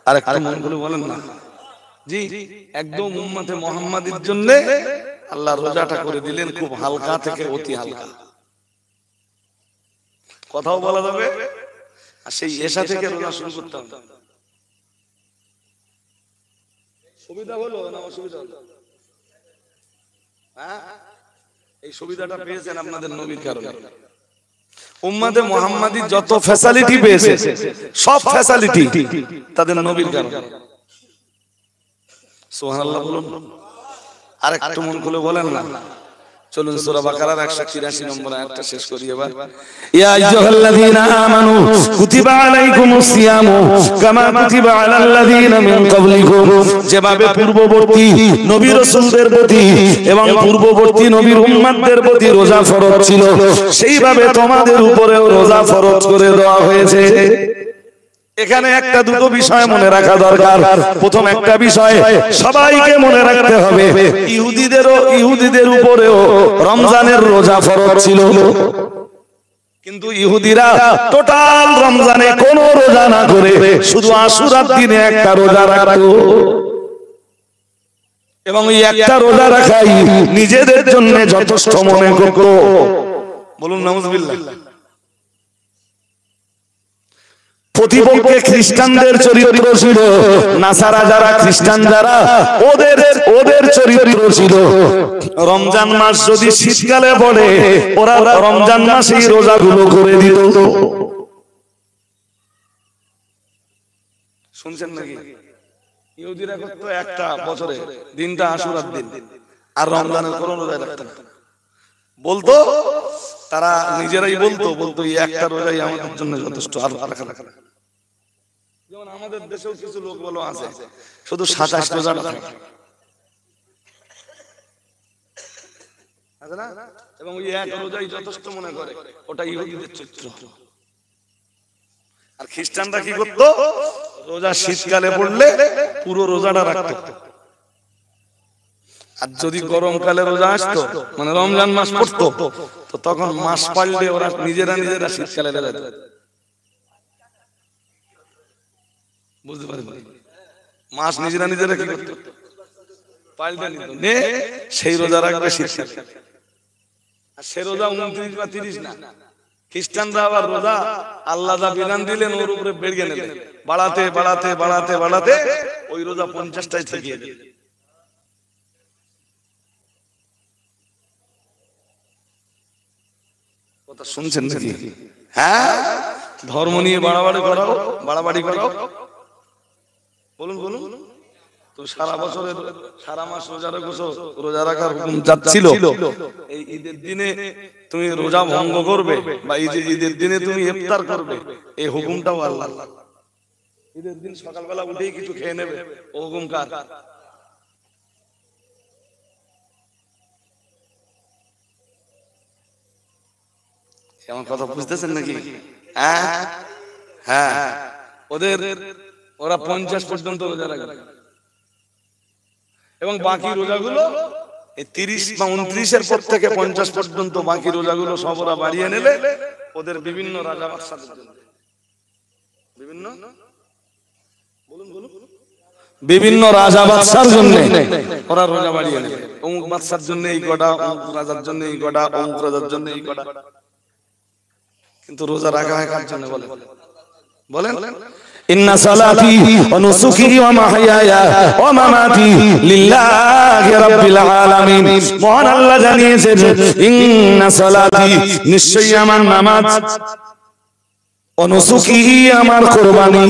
আর একটা মন বলে বলেন না, জি একদম উম্মতে মুহাম্মাদীর জন্য আল্লাহ রোজাটা করে দিলেন খুব হালকা থেকে অতি হালকা। কথাও বলা যাবে, আর সেই এশা থেকে রোজা শুরু করতে হবে। সুবিধা হলো না অসুবিধা হলো? হ্যাঁ, এই সুবিধাটা পেয়েছেন আপনাদের নবীর কারণে। উম্মতে মুহাম্মাদী যত ফ্যাসিলিটি পেয়েছে, সব ফ্যাসিলিটি তাদের নবীর কারণে। সুবহানাল্লাহ বলুন। আর একটু মন খুলে বলেন না। চলুন সূরা বাকারার 183 নম্বর আয়াতটা শেষ করি এবার। ইয়া আইয়ুহাল্লাযীনা আমানু কুতিবা আলাইকুমুস সিয়ামু কামা কুতিবা আলাল্লাযীনা মিন ক্বাবলিকুম, যেভাবে পূর্ববর্তী নবী রাসূলদের প্রতি এবং পূর্ববর্তী নবীর উম্মতদের প্রতি রোজা ফরজ ছিল, সেইভাবে তোমাদের উপরেও রোজা ফরজ করে দেওয়া হয়েছে। এখানে একটা দুটো বিষয় মনে রাখা দরকার। প্রথম একটা বিষয় সবাইকে মনে রাখতে হবে, ইহুদিদের উপরেও রমজানের রোজা ফরজ ছিল, কিন্তু ইহুদিরা টোটাল রমজানে কোনো রোজা না করে শুধু আশুরার দিনে একটা রোজা রাখতো, এবং এই একটা রোজা রাখাই নিজেদের জন্য যথেষ্ট মনে করত। বলুন নাউজুবিল্লাহ। প্রতিপক্ষে খ্রিস্টানদের চরিত্র ছিল, নাসারা যারা খ্রিস্টান যারা ওদের চরিত্র ছিল, রমজান মাস যদি শীতকালে পড়ে ওরা রমজান মাসেই রোজাগুলো করে দিত। শুনছেন নাকি? ইহুদিরা করতো একটা বছরে দিনটা আশুরার দিন, আর রমজানের কোনো রোজা রাখতো না। বলতো তারা নিজেরাই বলতো এই একটা রোজাই আমাদের জন্য যথেষ্ট, আর রাখা রাখা। যেমন আমাদের দেশেও কিছু লোক বলো আছে শুধু 27 রোজা রাখে, আছে না? এবং ওই এক রোজাই যথেষ্ট মনে করে, ওটা ইহুদিদের চরিত্র। আর খ্রিস্টানরা কি করতো? রোজা শীতকালে পড়লে পুরো রোজাটা রাখতো, আর যদি গরমকালে রোজা আসতো মানে রমজান মাস পড়তো, তো তখন মাস পাল্টে ওরা নিজেরা শীতকালে রোজা দিত। বুঝতে পারেন? মাস নিজেরা কি করতো? পাল্টে নিত, নে সেই রোজা রাখবে শীতকালে। আর সে রোজা 29 বা 30 না, খ্রিস্টানরা আবার রোজা আল্লাহ যা বিধান দিলেন ওর উপরে বেড়ে নিলেন, বাড়াতে ওই রোজা 50টাই থেকে গেল। কথা শুনছেন নাকি? হ্যাঁ, ধর্ম নিয়ে বাড়াবাড়ি করাও। বলুন। তো সারা বছরের সারা মাস রোজা রাখার হুকুম যাচ্ছিল, এই ঈদের দিনে তুমি রোজা ভঙ্গ করবে বা ঈদের দিনে তুমি ইফতার করবে, এই হুকুমটাও আল্লাহ। ঈদের দিন সকালবেলা উঠেই কিছু খেয়ে নেবে, ও হুকুম কার? এমন কথা বুঝতেছেন নাকি? হ্যাঁ, ওরা 50 পর্যন্ত রোজা রাখবে, এবং বাকি রোজাগুলো এই 30 বা 29-এর পর থেকে 50 পর্যন্ত বাকি রোজাগুলো সব ওরা বাড়িয়ে নেবে ওদের বিভিন্ন রাজা বাদশাদের জন্য। বিভিন্ন রাজা বাদশার জন্য ওরা রোজা বাড়িয়ে নেবে। অমুক বাদশার জন্য এই কটা, অমুক রাজার জন্য এই কটা, অমুক রাজার জন্য এই কটা। কিন্তু রোজা রাখা হয় কার জন্য বলেন? ইন্না সালাতি ওয়া নুসুকি ওয়া মাহইয়ায়া ওয়া মামাতি লিল্লাহি রাব্বিল আলামিন। মহান আল্লাহ জানিয়েছেন, ইন্না সালাতি, নিশ্চয়ই আমার নামাজ, ওয়া নুসুকি, আমার কুরবানি,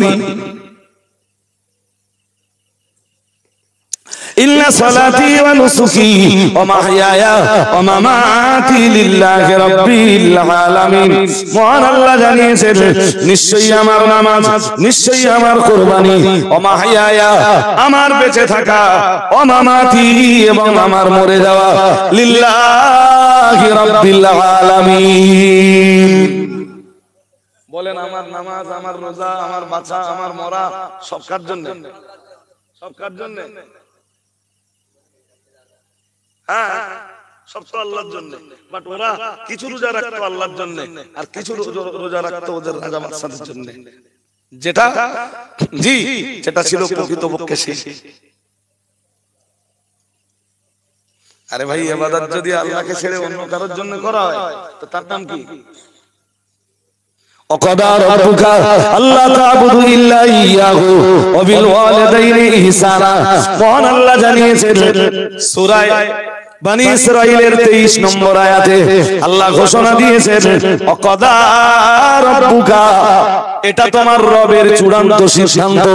ইন্না সালাতি ওয়া নুসুকি ওয়া মাহইয়ায়া ওয়া মামাতি লিল্লাহি রাব্বিল আলামিন। মহান আল্লাহ জানিয়েছেন নিশ্চয়ই আমার নামাজ, নিশ্চয়ই আমার কুরবানি, ওয়া মাহইয়ায়া আমার বেঁচে থাকা, ওয়া মামাতি এবং আমার মরে যাওয়া, লিল্লাহি রাব্বিল আলামিন। বলেন আমার নামাজ, আমার রোজা, আমার বাঁচা, আমার মরা সব কার জন্য? সব কার জন্য? হ্যাঁ, সব তো আল্লাহর জন্য। বাট ওরা কিছু রোজা রাখতো আল্লাহর জন্য, আর কিছু রোজা রাখতো ওদের রাজা বাদশাদের জন্য, যেটা জি যেটা ছিল প্রকৃতপক্ষে সেই। আরে ভাই, ইবাদত যদি আল্লাহকে ছেড়ে অন্য কারোর জন্য করা হয় তো তার নাম কি? وقضى ربك ألا تعبدوا إلا إياه وبالوالدين إحسانا। মহান আল্লাহ জানিয়েছেন সূরা বনি ইসরাঈলের 23 নম্বর আয়াতে আল্লাহ ঘোষণা দিয়েছেন ওয়াকাদা রাব্বুকা, এটা তোমার রবের চূড়ান্ত সিদ্ধান্ত।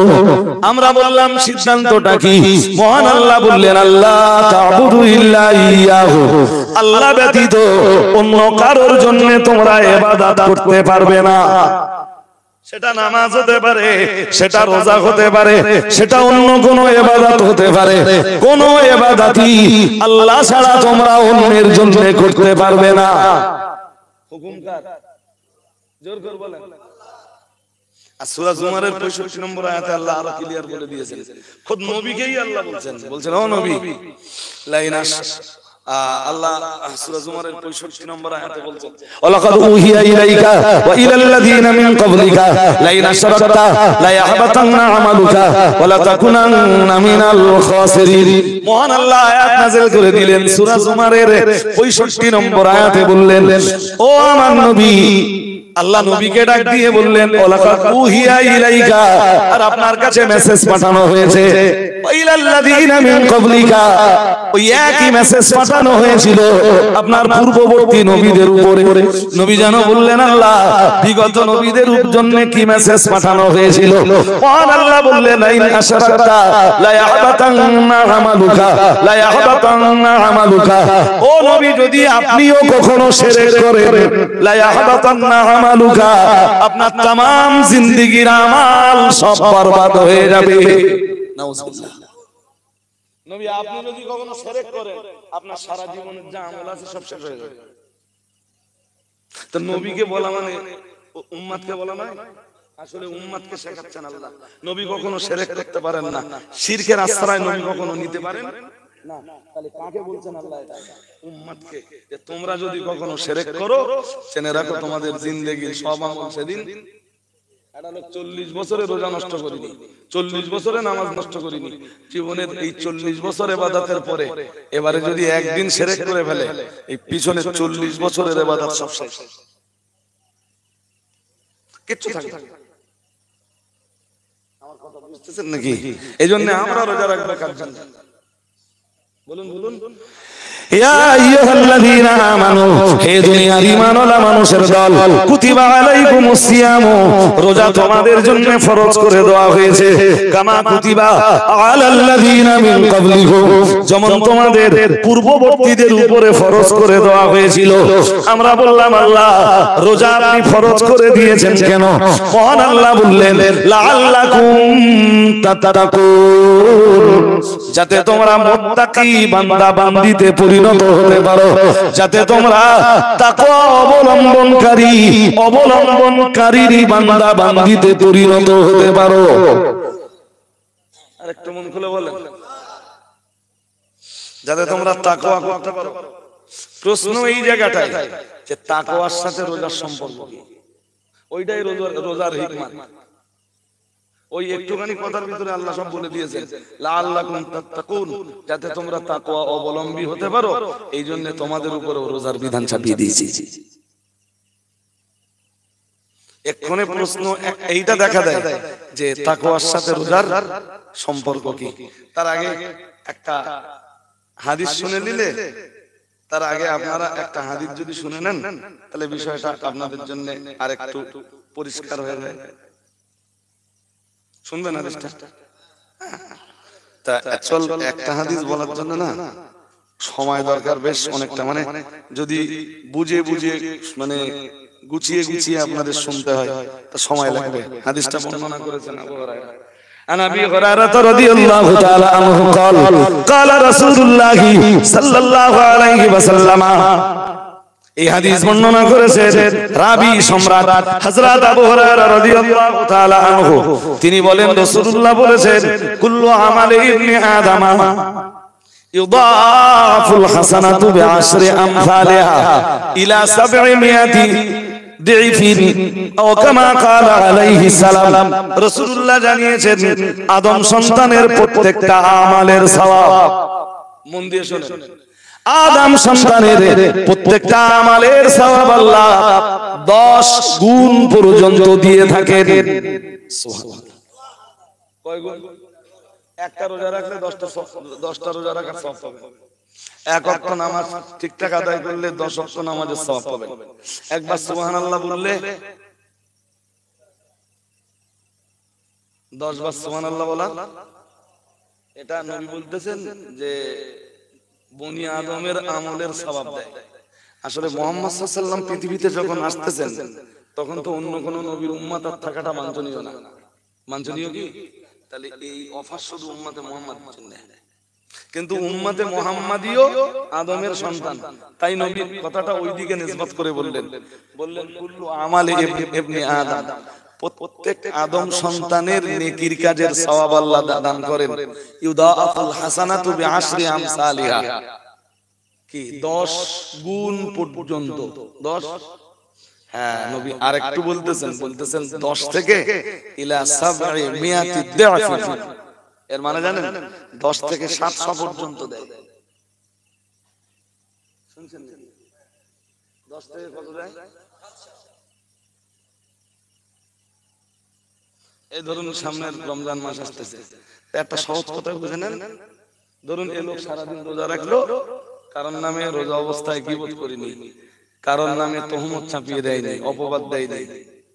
আমরা বললাম সিদ্ধান্তটা কি? মহান আল্লাহ বললেন আল্লাহ তা'বুদু ইল্লা ইয়াহু, আল্লাহ ব্যতীত অন্য কারোর জন্য তোমরা ইবাদত করতে পারবে না। সেটা নামাজ হতে পারে, সেটা রোজা হতে পারে, সেটা অন্য কোন ইবাদত হতে পারে। কোন ইবাদতই আল্লাহ ছাড়া তোমরা অন্যের জন্য করতে পারবে না। হুকুম কার? জোর করে বলেন। আর সূরা জুমারের 65 নম্বর আয়াতে আল্লাহ আরো ক্লিয়ার করে দিয়েছেন, খুদ নবীকেই আল্লাহ বলছেন ও নবী লাইনাস। আল্লাহ সূরা জুমারের 65 নম্বর আয়াতে বলছেন ওয়ালাকাদ উহিয়া ইলাইকা ওয়া ইলাল্লাযীনা মিন ক্বাবলিকা লাইন আশরাকতা লা ইয়াহবাতান্না আমালুকা ওয়া লা তাকুনান্না মিনাল খাসিরিন। মহান আল্লাহ আয়াত নাযিল করে দিলেন সূরা জুমারের 65 নম্বর আয়াতে বললেন ও আমার নবী, আল্লাহ নবীকে ডাক দিয়ে বললেন ওয়ালাকাদ উহিয়া ইলাইকা, আর আপনার কাছে মেসেজ পাঠানো হয়েছে, ওয়া ইলাল্লাযীনা মিন ক্বাবলিকা, ওই একই মেসেজ পাঠানো হয়েছিল আপনার পূর্ববর্তী নবীদের উপরে। নবী জানো বললেন আল্লাহ বিগত নবীদের জন্য কি মেসেজ পাঠানো হয়েছিল? মহান আল্লাহ বললেন লাইন আশরাকতা লা ইয়াহবাতান্না আমালুকা লা ইয়াহবাতান্না আমালুকা, ও নবী যদি আপনিও কখনো শিরক করেন লা ইয়াহবাতান্না আমালুকা, আপনার तमाम জিন্দেগীর আমাল সব বরবাদ হয়ে যাবে। নাউজুবিল্লাহ। নবী আপনি যদি কখনো শিরক করেন আপনার সারা জীবনের যা আমল আছে সব শেষ হয়ে যাবে। তো নবীকে বলা মানে উম্মতকে বলা নয়, আসলে উম্মতকে শেখাচ্ছেন আল্লাহ। নবী কখনো শিরক করতে পারেন না, শিরকের আশ্রয় নবী কখনো নিতে পারেন না। তাহলে কাকে বলছেন আল্লাহ? এটা উম্মতকে, যে তোমরা যদি কখনো শিরক করো জেনে রাখো তোমাদের জিন্দেগীর সব আমল সেদিন। এটা লোক 40 বছরে রোজা নষ্ট করিনি, 40 বছরে নামাজ নষ্ট করিনি, জীবনের এই 40 বছর ইবাদতের পরে এবারে যদি একদিন শিরক করে ফেলে এই পিছনে 40 বছরের ইবাদত সব শেষ, কিচ্ছু থাকবে না। আমার কথা বুঝতেছেন নাকি? এইজন্য আমরা রোজা রাখবো কার জন্য? বলুন বলুন। ইয়া আইয়ুহাল্লাযীনা আমানু, হে দুনিয়ার ঈমানওয়ালা মানুষের দল, কুতিবা আলাইকুমুস সিয়াম, রোজা তোমাদের জন্য ফরজ করে দেওয়া হয়েছে, কামা কুতিবা আলাল্লাযীনা মিন ক্বাবলিকুম, যেমন তোমাদের পূর্ববর্তীদের উপরে ফরজ করে দেওয়া হয়েছিল। আমরা বললাম আল্লাহ রোজা আপনি ফরজ করে দিয়েছেন কেন? মহান আল্লাহ বললেন লাআল্লাকুম তাত্তাকুন, যাতে তোমরা মুত্তাকি বান্দা বান্দিতে পরিণত হতে পারো, যাতে তোমরা তাকওয়া অবলম্বনকারী বান্দা বান্দিতে পরিণত হতে পারো। আরেকটু মন খুলে বলেন, যাতে তোমরা তাকওয়া করতে পারো। প্রশ্ন এই জায়গাটায় যে তাকওয়ার সাথে রোজার সম্পর্ক কি? ওইটাই রোজার হিকমত। ওই একটুখানি কথার ভিতরে আল্লাহ সব বলে দিয়েছেন লাআল্লাকুম তাত্তাকুন, যাতে তোমরা তাকওয়া অবলম্বী হতে পারো, এই জন্য তোমাদের উপরে রোজার বিধান চাপিয়ে দিয়েছি। এক্ষণে প্রশ্ন এইটা দেখা দেয় যে তাকওয়ার সাথে রোজার সম্পর্ক কি। তার আগে একটা হাদিস শুনে নিলে, তার আগে আপনারা একটা হাদিস যদি শুনে নেন তাহলে বিষয়টা আপনাদের জন্য আরেকটু পরিষ্কার হয়ে যায়। শুনবেন হাদিসটা? তা অ্যাকচুয়াল একটা হাদিস বলার জন্য না সময় দরকার বেশ অনেকটা, মানে যদি বুঝে বুঝে মানে গুছিয়ে গুছিয়ে আপনাদের শুনতে হয় তা সময় লাগবে। হাদিসটা বর্ণনা করেছেন আবু হুরায়রা। عن ابي هريره رضي الله تعالى عنه قال قال رسول الله صلى الله عليه وسلم, এই হাদিস বর্ণনা করেছেন রাবী সম্রাট হযরত আবু হুরায়রা রাদিয়াল্লাহু তাআলা আনহু। তিনি বলেন রাসূলুল্লাহ বলেছেন, কুল্লু আমালি ইবনি আদম ইউদাফুল হাসানাতু বিআশরি আমসালিহা ইলা 700 দিফিন ও কামা ক্বালা আলাইহিস সালাম। রাসূলুল্লাহ জানিয়েছেন আদম সন্তানের প্রত্যেকটা আমলের সওয়াব, মন দিয়ে শুনুন, আদম সন্তানের প্রত্যেকটা আমলের সওয়াব আল্লাহ 10 গুণ পর্যন্ত দিয়ে থাকেন। সুবহানাল্লাহ। কয় গুণ? একটা রোজা রাখলে 10টা রোজা রাখার সওয়াব পাবেন। এক ওয়াক্ত নামাজ ঠিকঠাক আদায় করলে 10 ওয়াক্ত নামাজের সওয়াব পাবেন। একবার সুবহানাল্লাহ বললে 10 বার সুবহানাল্লাহ বলা, এটা নবী বলতেছেন যে বনি আদমের আমলের সওয়াব দেয়। আসলে মুহাম্মদ সাল্লাল্লাহু আলাইহি ওয়াসাল্লাম পৃথিবীতে যখন আসতেছেন তখন তো অন্য কোন নবীর উম্মত আর থাকাটা বাঞ্ছনীয় না। বাঞ্ছনীয় কি? তাহলে এই অফার শুধু উম্মতে মুহাম্মদ জন্য, কিন্তু উম্মতে মুহাম্মাদিও আদমের সন্তান, তাই নবী কথাটা ওইদিকে নিসবত করে বললেন কুল্লু আমালি ইবনি আদম, প্রত্যেক আদম সন্তানের নেকির কাজের সওয়াব আল্লাহ দান করেন। ইউদাফুল হাসানাতু বিআশরি আমসালিহা, কি 10 গুণ পর্যন্ত। 10, হ্যাঁ নবী আরেকটু বলতেছেন 10 থেকে ইলা 700 দিফিন, এর মানে জানেন 10 থেকে 700 পর্যন্ত দেয়। শুনছেন? 10 থেকে কত দেয়? এই ধরুন সামনের রমজান মাস আসতেছে, একটা সহজ কথা বুঝে নেন। ধরুন এই লোক সারাদিন রোজা রাখলো, কারণ নামে রোজা অবস্থায় গীবত করিনি, কারণ নামে তহমত চাপিয়ে দেয়নি, অপবাদ দেয়নি,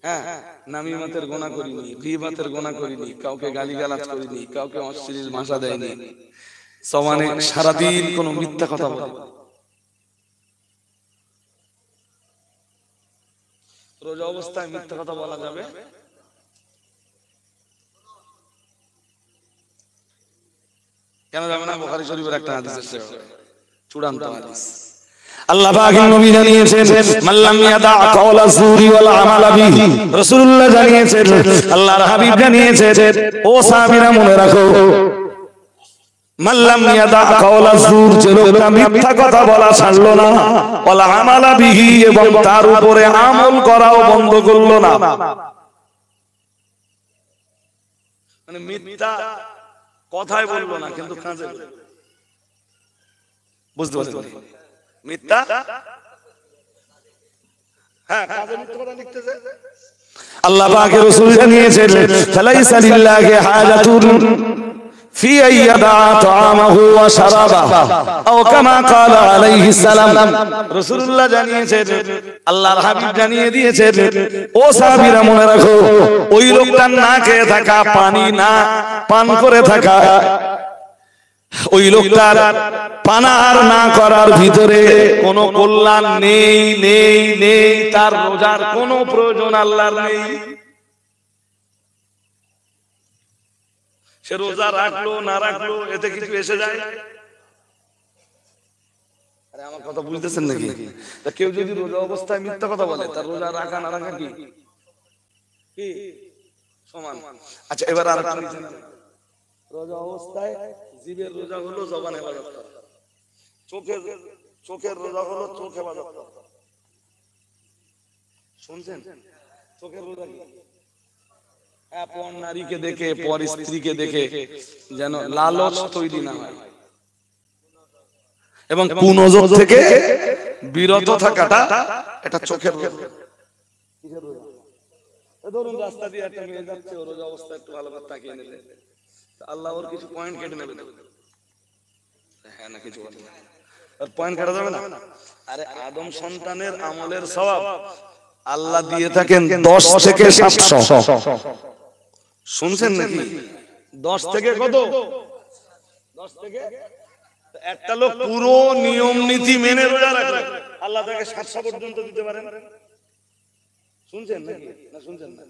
হ্যাঁ নামিমাতের গুনাহ করিনি, গীবতের গুনাহ করিনি, কাউকে গালিগালাজ করিনি, কাউকে অশ্লীল ভাষা দেয়নি, সমানে সারাদিন কোনো মিথ্যা কথা বলে রোজা অবস্থায় মিথ্যা কথা বলা যাবে? কেন যাবে না? বুখারী শরীফের একটা হাদিস আছে, চূড়ান্ত হাদিস। আল্লাহ পাকের নবী জানিয়েছেন মাল্লাম ইয়াদা কাওলা যুরি ওয়াল আমালা বিহি, রাসূলুল্লাহ জানিয়েছেন, আল্লাহর হাবিব জানিয়েছেন, ও সাহাবীরা মনে রাখো, মাল্লাম ইয়াদা কাওলা যুর, যে লোকটা মিথ্যা কথা বলা ছাড়লো না, ওয়াল আমালা বিহি, এবং তার উপরে আমল করাও বন্ধ করলো না। মানে মিথ্যা কথাই বলবো না, কিন্তু কাজে বলবো। বুঝতে পারছেন? মিথ্যা, হ্যাঁ কাজে মিথ্যা কথা লিখতেছে। আল্লাহ পাকের রাসূল জানিয়েছেন ফালাইসা লিল্লাহি হাজাতুন ফি আইয়াদা তাআমাহু ওয়া শারাবাহু আও কামা ক্বালা আলাইহিস সালাম। রাসূলুল্লাহ জানিয়েছেন, আল্লাহর হাবিব জানিয়ে দিয়েছেন, ও সাহাবীরা মনে রাখো, ওই লোকটার না খেয়ে থাকা, পানি না পান করে থাকা, ওই লোকটার পানাহার না করার ভিতরে কোনো কল্যাণ নেই, নেই, নেই, তার রোজার কোনো প্রয়োজন আল্লাহর নেই। সে রোজা রাখলো না রাখলো এতে কিছু এসে যায়? আরে আমার কথা বুঝতেছেন নাকি? তা কেউ যদি রোজা অবস্থায় মিথ্যা কথা বলে, তার রোজা রাখা না রাখা কি সমান? আচ্ছা এবার আর রোজা অবস্থায় জিবের রোজা হলো জবান ইবাদত করা, চোখের রোজা হলো চোখ ইবাদত করা। শুনছেন? চোখের রোজা কি? পর নারীকে দেখে, পর স্ত্রীকে দেখে যেন লালচ তৈরি না হয়, এবং কুনজর থেকে বিরত থাকাটা এটা চোখের রোজা। কিসের রোজা? ধরুন রাস্তা দিয়ে একটা মেয়ে যাচ্ছে, ওর রোজা অবস্থা একটু ভালো করে তাকিয়ে নিলে আল্লাহ ওর কিছু পয়েন্ট কেটে নেবে, হ্যাঁ না কিছু পয়েন্ট কাটা যাবে না? আরে আদম সন্তানের আমলের সওয়াব আল্লাহ দিয়ে থাকেন 10 থেকে 700। শুনছেন নাকি? 10 থেকে কত? 10 থেকে একটা লোক পুরো নিয়ম নীতি মেনে রোজা রাখলে আল্লাহ তাকে 700 পর্যন্ত দিতে পারেন। শুনছেন নাকি না শুনছেন না?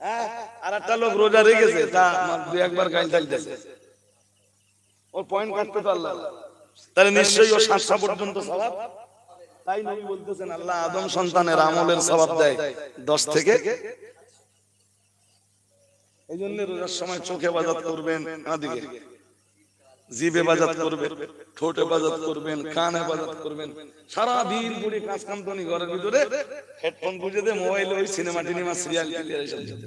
হ্যাঁ, আর একটা লোক রোজা রেখেছে তা দুই একবার গাল দিতেছে, ওর পয়েন্ট কাটতে তো আল্লাহ, তাহলে নিশ্চয়ই ও 700 পর্যন্ত সওয়াব। তাই নবী বলতেছেন আল্লাহ আদম সন্তানের আমলের সওয়াব দেয় 10 থেকে। এইজন্য রোজার সময় চোখে ইবাদত করবেন, আদিকে জিভে ইবাদত করবেন, ঠোঁটে ইবাদত করবেন, কানে ইবাদত করবেন, সারা দিন পুরি কাজ কাম তো নি, ঘরের ভিতরে হেডফোন গুঁজে দিয়ে মোবাইলে ওই সিনেমা টিনেমা সিরিয়াল ক্লিয়ার এসব যেতে।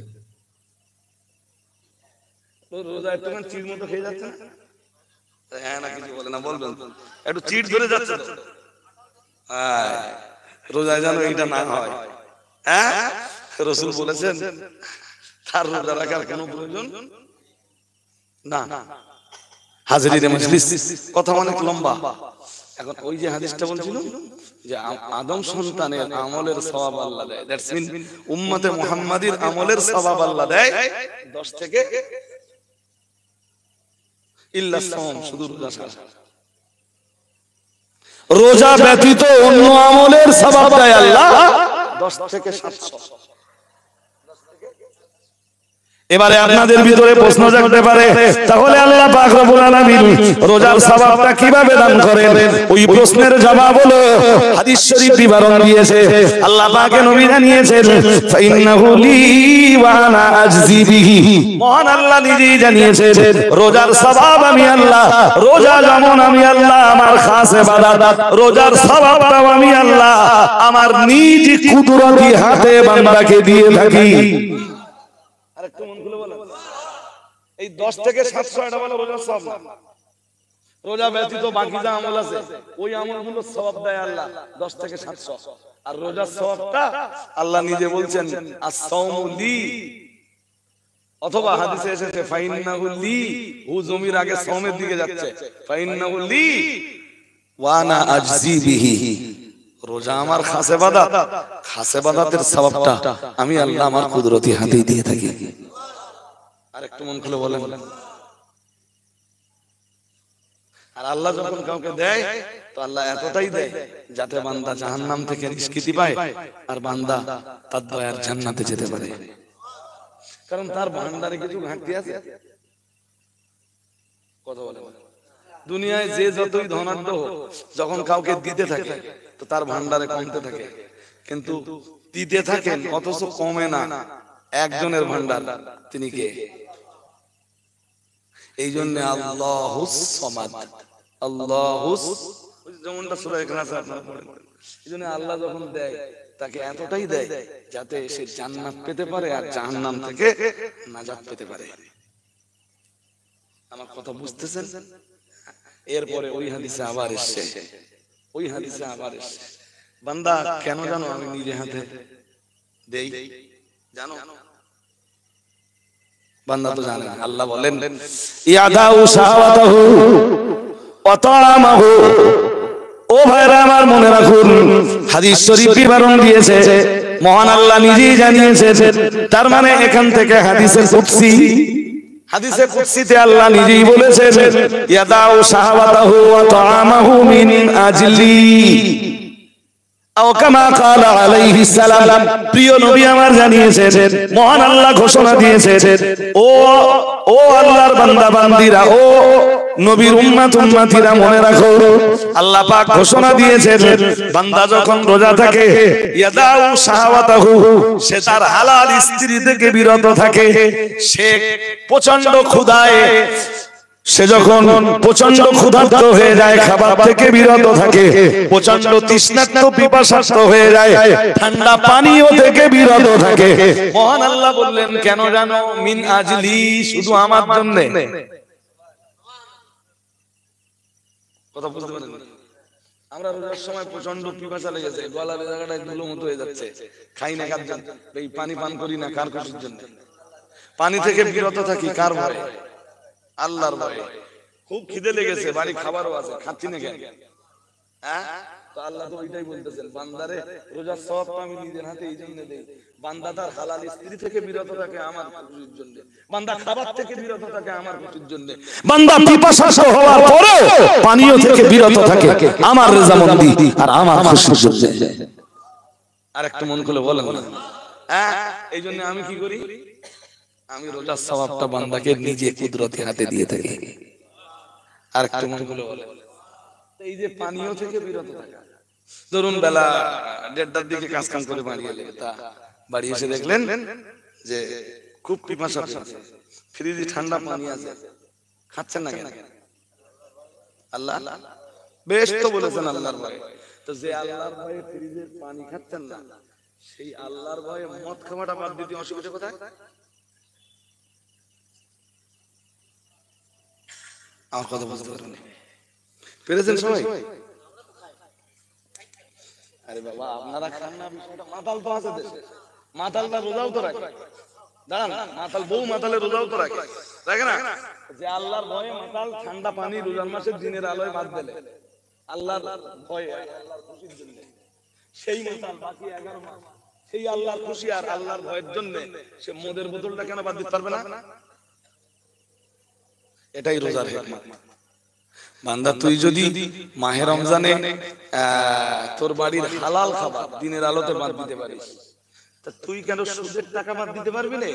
তো রোজা একটুখানি চিড় মতো খেয়ে যাচ্ছে না? হ্যাঁ না কিছু বলে না, বলবেন একটু চিড় ধরে যাচ্ছে তো। হ্যাঁ, রোজায় যেন এইটা না হয়। হ্যাঁ, রাসূল বলেছেন তার রোজা রাখার কোনো প্রয়োজন না। হাজিরিনে মজলিস, কথা অনেক লম্বা। এখন ওই যে হাদিসটা বলছিল যে আদম সন্তানের আমলের সওয়াব আল্লাহ দেয়, দ্যাটস মিন উম্মতে মুহাম্মাদির আমলের সওয়াব আল্লাহ দেয় 10 থেকে ইল্লা সাওম, শুধু রোজা ছাড়া। রোজা ব্যতীত অন্য আমলের সওয়াব দেয় আল্লাহ 10 থেকে 700। এবারে আপনাদের ভিতরে প্রশ্ন জাগতে পারে, তাহলে আল্লাহ পাক রব্বুল আলামিন রোজার সওয়াবটা কিভাবে দান করেন? ওই প্রশ্নের জবাব হলো হাদিস শরীফ বিবরণ দিয়েছে। আল্লাহ পাক নবী জানিয়েছেন ফাইন্নাহু লি ওয়া আনা আজজি বিহি। মহান আল্লাহ নিজেই জানিয়েছেন রোজার সওয়াব আমি আল্লাহ, রোজা যেমন আমি আল্লাহ আমার খাস ইবাদত, রোজার সওয়াবটাও আমি আল্লাহ আমার নিজ কুদরতি হাতে বান্দাকে দিয়ে থাকি। আরেকটু মন খুলে বলেন, এই 10 থেকে 700 এটা বলে রোজার সওয়াব না। রোজা ব্যতীত বাকি যা আমল আছে ওই আমলগুলো সওয়াব দেয় আল্লাহ 10 থেকে 700। আর রোজার সওয়াবটা আল্লাহ নিজে বলছেন আস-সাওমু লি, অথবা হাদিসে এসেছে ফাইন্নাহু লি, হু জমির আগে সাওমের দিকে যাচ্ছে, ফাইন্নাহু লি ওয়া আনা আজজি বিহি। রোজা আমার খাস ইবাদত, খাস ইবাদতের সওয়াবটা আমি আল্লাহ আমার কুদরতি হাতে দিয়ে থাকি। আর একটু মন খুলে বলেন। আর আল্লাহ যখন কাউকে দেয় তো আল্লাহ এতটাই দেয় যাতে বান্দা জাহান্নাম থেকে নিষ্কৃতি পায় আর বান্দা তার দয়ার জান্নাতে যেতে পারে। কারণ তার ভান্ডারে কিছু ঘাটতি আছে। কথা বলেন, দুনিয়ায় যে যতই ধনাঢ্য হোক, যখন কাউকে দিতে থাকে তো তার ভান্ডারে কমতে থাকে, কিন্তু দিতে থাকেন অথচ কমে না একজনের ভান্ডার, তিনি কে? এই জন্য আল্লাহুস সামাদ, আল্লাহুস, যেমনটা সূরা ইখলাসে আপনারা পড়েন। এই জন্য আল্লাহ যখন দেয় তাকে এতটাই দেয় যাতে সে জান্নাত পেতে পারে আর জাহান্নাম থেকে নাজাত পেতে পারে। আমার কথা বুঝতেছেন? এরপরে ওই হাদিসে আবার এসেছে, ওই হাদিসে আবার এসেছে বান্দা কেন জানো আমি নিজে হাতে দেই, জানো? বান্দা তো জানে না। আল্লাহ বলেন ইয়াদাউ শাহাওয়াতাহু ওয়া তাআমাহু। ও ভাইরা আমার মনে রাখুন, হাদিস শরীফ বিবরণ দিয়েছে, মহান আল্লাহ নিজেই জানিয়েছেন। তার মানে এখান থেকে হাদিসে কুদসি, হাদিসে কুদসিতে আল্লাহ নিজেই বলেছেন ইয়াদাউ শাহাওয়াতাহু ওয়া তাআমাহু মিন আজলি আও কামা ক্বালা আলাইহিস সালাম। প্রিয় নবী আমার জানিয়েছেন, মহান আল্লাহ ঘোষণা দিয়েছেন, ও আল্লাহর বান্দা বান্দিরা, ও নবীর উম্মত উম্মতিরা মনে রাখো, আল্লাহ পাক ঘোষণা দিয়েছেন বান্দা যখন রোজা থাকে ইয়াদাউ শাহাওয়াতাহু, সে তার হালাল স্ত্রী থেকে বিরত থাকে, সে প্রচন্ড ক্ষুধায়, সে যখন প্রচন্ড ক্ষুধার্ত হয়ে যায় খাবার থেকে বিরত থাকে, প্রচন্ড তৃষ্ণার্ত পিপাসার্ত হয়ে যায় ঠান্ডা পানীয় থেকে বিরত থাকে। মহান আল্লাহ বললেন কেন জানো? মিন আজলি, শুধু আমার জন্য। কথা বুঝতে পারেন? আমরা রোজার সময় প্রচন্ড পিপাসা লেগেছে, গলার জায়গাটায় ধুলো মতো হয়ে যাচ্ছে, খাই না কার জন্য? এই পানি পান করি না কার খুশির জন্য? পানি থেকে বিরত থাকি কার ভয়ে? আল্লাহর ভয়ে। খুব খিদে লেগেছে, বাড়ি খাবারও আছে, খাচ্ছি না কেন? হ্যাঁ, তো আল্লাহ তো ওইটাই বলতেছেন, বান্দারে রোজার সওয়াবটা আমি নিজের হাতে এই জন্য দেই, বান্দা তার হালাল স্ত্রী থেকে বিরত থাকে আমার খুশির জন্য, বান্দা খাবার থেকে বিরত থাকে আমার খুশির জন্য, বান্দা পিপাসার্ত হওয়ার পরে পানীয় থেকে বিরত থাকে আমার রেজামন্দি আর আমার খুশির জন্য। আর একটু মন খুলে বলেন না, হ্যাঁ এই জন্য আমি কি করি, আমি রোজার সওয়াবটা বান্দাকে নিজে কুদরতি হাতে দিয়ে থাকি। আর একটু মন খুলে বলেন, এই যে পানীয় থেকে বিরত থাকা, ধরুন বেলা 1:30টার দিকে কাজ কাম করে বাড়ি এলেন, তা বাড়ি এসে দেখলেন যে খুব পিপাসা পেয়েছে, ফ্রিজে ঠান্ডা পানি আছে, খাচ্ছেন না কেন? আল্লাহ বেশ তো বলেছেন আল্লাহর ভয়ে, তো যে আল্লাহর ভয়ে ফ্রিজের পানি খাচ্ছেন না, সেই আল্লাহর ভয়ে মদ খাওয়াটা বাদ দিতে অসুবিধা কোথায়? আমার কথা বুঝতে পারেন পেরেছেন সবাই? আরে বাবা আপনারা খান না, বিষয়টা মাতাল তো আছে দেশে, মাতালটা রোজাও তো রাখে, দাঁড়ান মাতাল বউ মাতালে রোজাও তো রাখে, রাখে না? যে আল্লাহর ভয়ে মাতাল ঠান্ডা পানি রোজার মাসে দিনের আলোয় বাদ দিলে আল্লাহর ভয়ে আল্লাহর খুশির জন্য, সেই মাতাল বাকি 11 মাস সেই আল্লাহর খুশি আর আল্লাহর ভয়ের জন্য সে মদের বোতলটা কেন বাদ দিতে পারবে না? এটাই রোজার হিকমত। বান্দা তুই যদি মাহে রমজানে তোর বাড়ির হালাল খাবার দিনের আলোতে বাদ দিতে পারিস, তা তুই কেন সুদের টাকা বাদ দিতে পারবি না?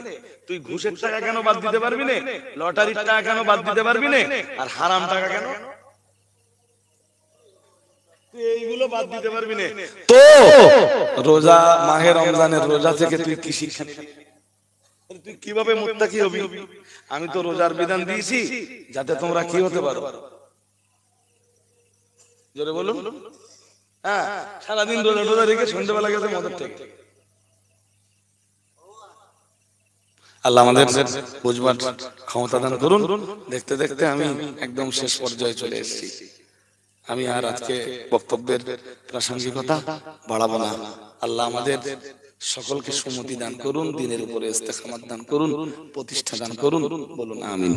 তুই ঘুষের টাকা কেন বাদ দিতে পারবি না? লটারির টাকা কেন বাদ দিতে পারবি না? আর হারাম টাকা কেন তুই এইগুলো বাদ দিতে পারবি না? তো রোজা মাহে রমজানের রোজা থেকে তুই কি শিক্ষা নিবি? তুই কিভাবে মুত্তাকি হবি? আমি তো রোজার বিধান দিয়েছি যাতে তোমরা কি হতে পারো, জোরে বলুন। হ্যাঁ সারাদিন রোজা টোজা রেখে সন্ধ্যেবেলা গেছে মদের থেকে। আল্লাহ আমাদের বুঝবার ক্ষমতা দান করুন। দেখতে দেখতে আমি একদম শেষ পর্যায়ে চলে এসেছি। আমি আর আজকে বক্তব্যের প্রাসঙ্গিকতা বাড়াবো না। আল্লাহ আমাদের সকলকে সুমতি দান করুন, দিনের উপরে ইস্তেকামাত দান করুন, প্রতিষ্ঠা দান করুন, বলুন আমিন।